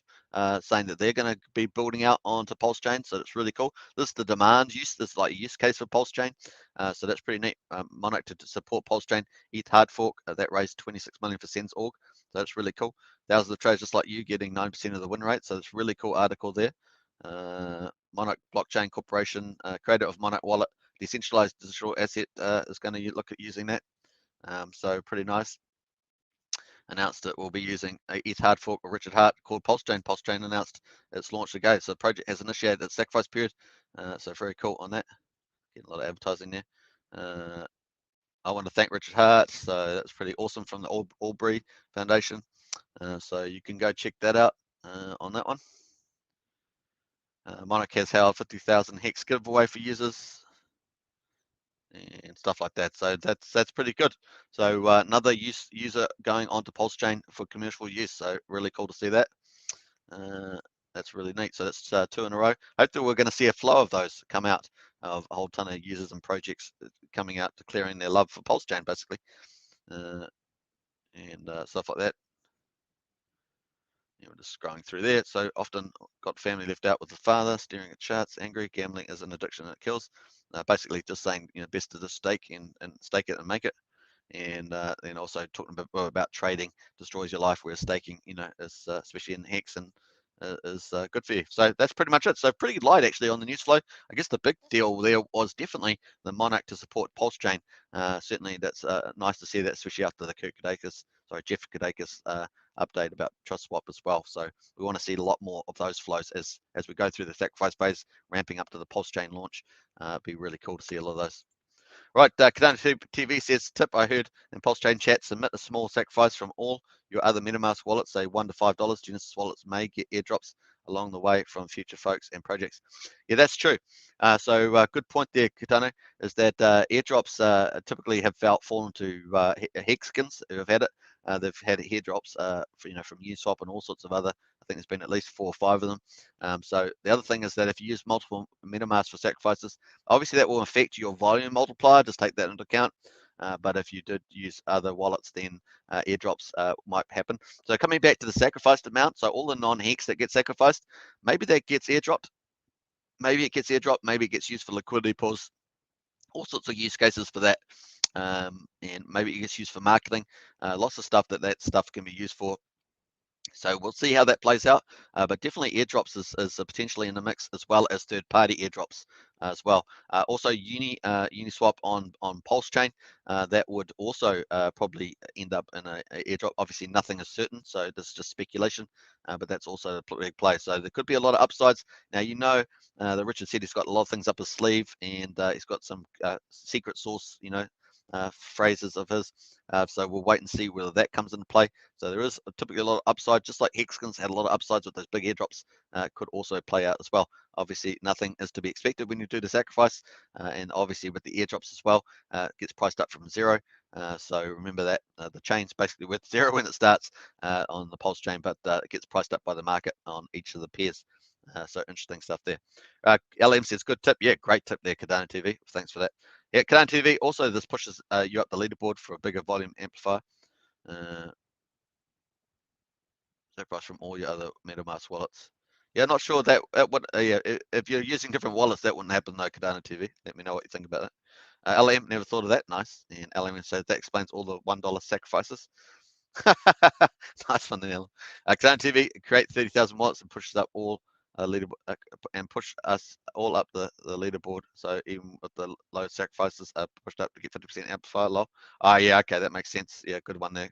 S1: saying that they're going to be building out onto Pulsechain. So it's really cool. This is the demand use. This is like a use case for Pulsechain. So that's pretty neat. Monarch to support Pulsechain, ETH hard fork, that raised 26 million for Sens.org. So that's really cool. Thousands of trades just like you getting 9% of the win rate. So it's a really cool article there. Monarch Blockchain Corporation, creator of Monarch Wallet, decentralized digital asset, is going to look at using that. So pretty nice. Announced it will be using a ETH hard fork of Richard Hart called Pulsechain. Pulsechain announced its launch today. So the project has initiated its sacrifice period. So very cool on that. Getting a lot of advertising there. I want to thank Richard Hart. So that's pretty awesome from the Albury Foundation. So you can go check that out on that one. Monarch has held 50,000 Hex giveaway for users and stuff like that. So that's pretty good. So another user going onto Pulsechain for commercial use. So really cool to see that. That's really neat. So that's 2 in a row. Hopefully we're going to see a flow of those come out, of a whole ton of users and projects coming out declaring their love for Pulsechain, basically, and stuff like that. We're just scrolling through there. So often got family left out with the father, staring at charts, angry, gambling is an addiction that kills. Basically just saying, best to just stake and stake it and make it. And then also talking a bit more about trading destroys your life, whereas staking, is especially in Hex and is good for you. So that's pretty much it. So pretty light actually on the news flow. I guess the big deal there was definitely the Monarch to support Pulsechain. Certainly that's nice to see that, especially after the Jeff Kadakis update about Trust Swap as well. So we want to see a lot more of those flows as we go through the sacrifice phase, ramping up to the Pulsechain launch. It'd be really cool to see a lot of those. Right, Cardano TV says, tip I heard in Pulsechain chat, submit a small sacrifice from all your other MetaMask wallets, say $1 to $5. Genesis wallets may get airdrops along the way from future folks and projects. Yeah, that's true. So good point there, Cardano, is that airdrops typically have fallen to Hexkins who have had it. They've had airdrops from Uniswap and all sorts of other. I think there's been at least 4 or 5 of them. So the other thing is that if you use multiple MetaMask for sacrifices, obviously that will affect your volume multiplier. Just take that into account. But if you did use other wallets, then airdrops might happen. So coming back to the sacrificed amount, so all the non-Hex that get sacrificed, maybe that gets airdropped. Maybe it gets airdropped. Maybe it gets used for liquidity pools. All sorts of use cases for that. And maybe it gets used for marketing. Lots of stuff that stuff can be used for. So we'll see how that plays out, but definitely airdrops is potentially in the mix, as well as third-party airdrops as well. Also, Uniswap on Pulsechain, that would also probably end up in an airdrop. Obviously, nothing is certain, so this is just speculation, but that's also a big play. So there could be a lot of upsides. Now, that Richard said he's got a lot of things up his sleeve, and he's got some secret sauce, phrases of his. So we'll wait and see whether that comes into play. So there is typically a lot of upside, just like Hexkins had a lot of upsides with those big airdrops, could also play out as well. Obviously, nothing is to be expected when you do the sacrifice, and obviously with the airdrops as well, it gets priced up from 0. So remember that the chain's basically worth 0 when it starts on the Pulsechain, but it gets priced up by the market on each of the pairs. So interesting stuff there. LM says, good tip. Yeah, great tip there, Cardano TV. Thanks for that. Yeah, Cardano TV, also this pushes you up the leaderboard for a bigger volume amplifier. Sacrifice from all your other MetaMask wallets. Yeah, not sure that would. Yeah, if you're using different wallets, that wouldn't happen though, Cardano TV. Let me know what you think about it. LM never thought of that. Nice. And LM says that explains all the $1 sacrifices. Nice one, Neil. Cardano TV, create 30,000 wallets and push up all leaderboard and push us all up the leaderboard. So even with the low sacrifices, pushed up to get 50% amplifier. Lol. Oh yeah, okay, that makes sense. Yeah, good one there.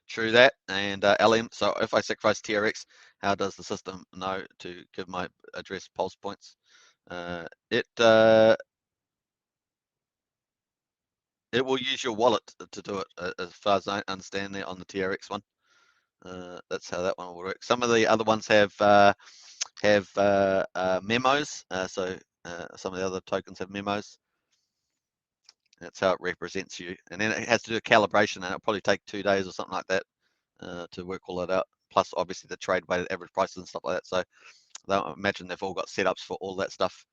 S1: True that. And LM, so if I sacrifice TRX, how does the system know to give my address pulse points? It will use your wallet to do it, as far as I understand there on the TRX one. That's how that one will work. Some of the other ones have memos. So some of the other tokens have memos. That's how it represents you. And then it has to do a calibration, and it'll probably take 2 days or something like that to work all that out. Plus, obviously, the trade weighted average prices and stuff like that. So I imagine they've all got setups for all that stuff.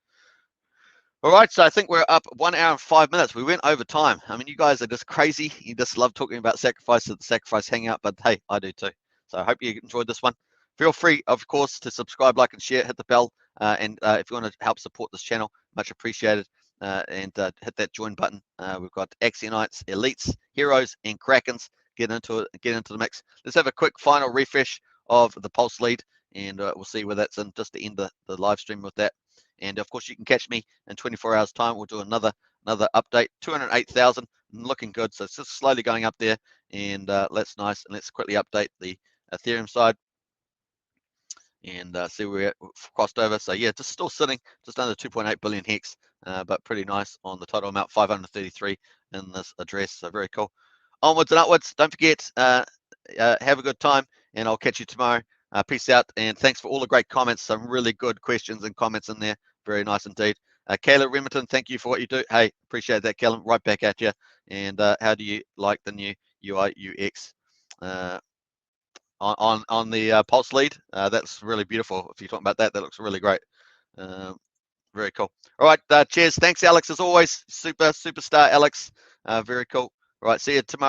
S1: All right, so I think we're up 1 hour and 5 minutes. We went over time. I mean, you guys are just crazy. You just love talking about sacrifice at the Sacrifice Hangout, but hey, I do too. So I hope you enjoyed this one. Feel free, of course, to subscribe, like, and share, hit the bell, and if you want to help support this channel, much appreciated. And hit that join button. We've got Axionites, Elites, Heroes, and Krakens. Get into the mix. Let's have a quick final refresh of the Pulse lead, and we'll see where that's in, just to end the live stream with that. And of course, you can catch me in 24 hours time. We'll do another update. 208,000, looking good. So it's just slowly going up there, and that's nice. And let's quickly update the Ethereum side and see where we're crossed over. So yeah, just still sitting just under 2.8 billion hex, but pretty nice on the total amount, 533 in this address. So very cool. Onwards and upwards. Don't forget, have a good time, and I'll catch you tomorrow. Peace out, and thanks for all the great comments. Some really good questions and comments in there. Very nice indeed. Kayla Remington, thank you for what you do. Hey, appreciate that, Callum. Right back at you. And how do you like the new UI UX? On the Pulse lead. That's really beautiful. If you're talking about that, that looks really great. Very cool. All right, cheers. Thanks, Alex, as always. Superstar, Alex. Very cool. All right, see you tomorrow.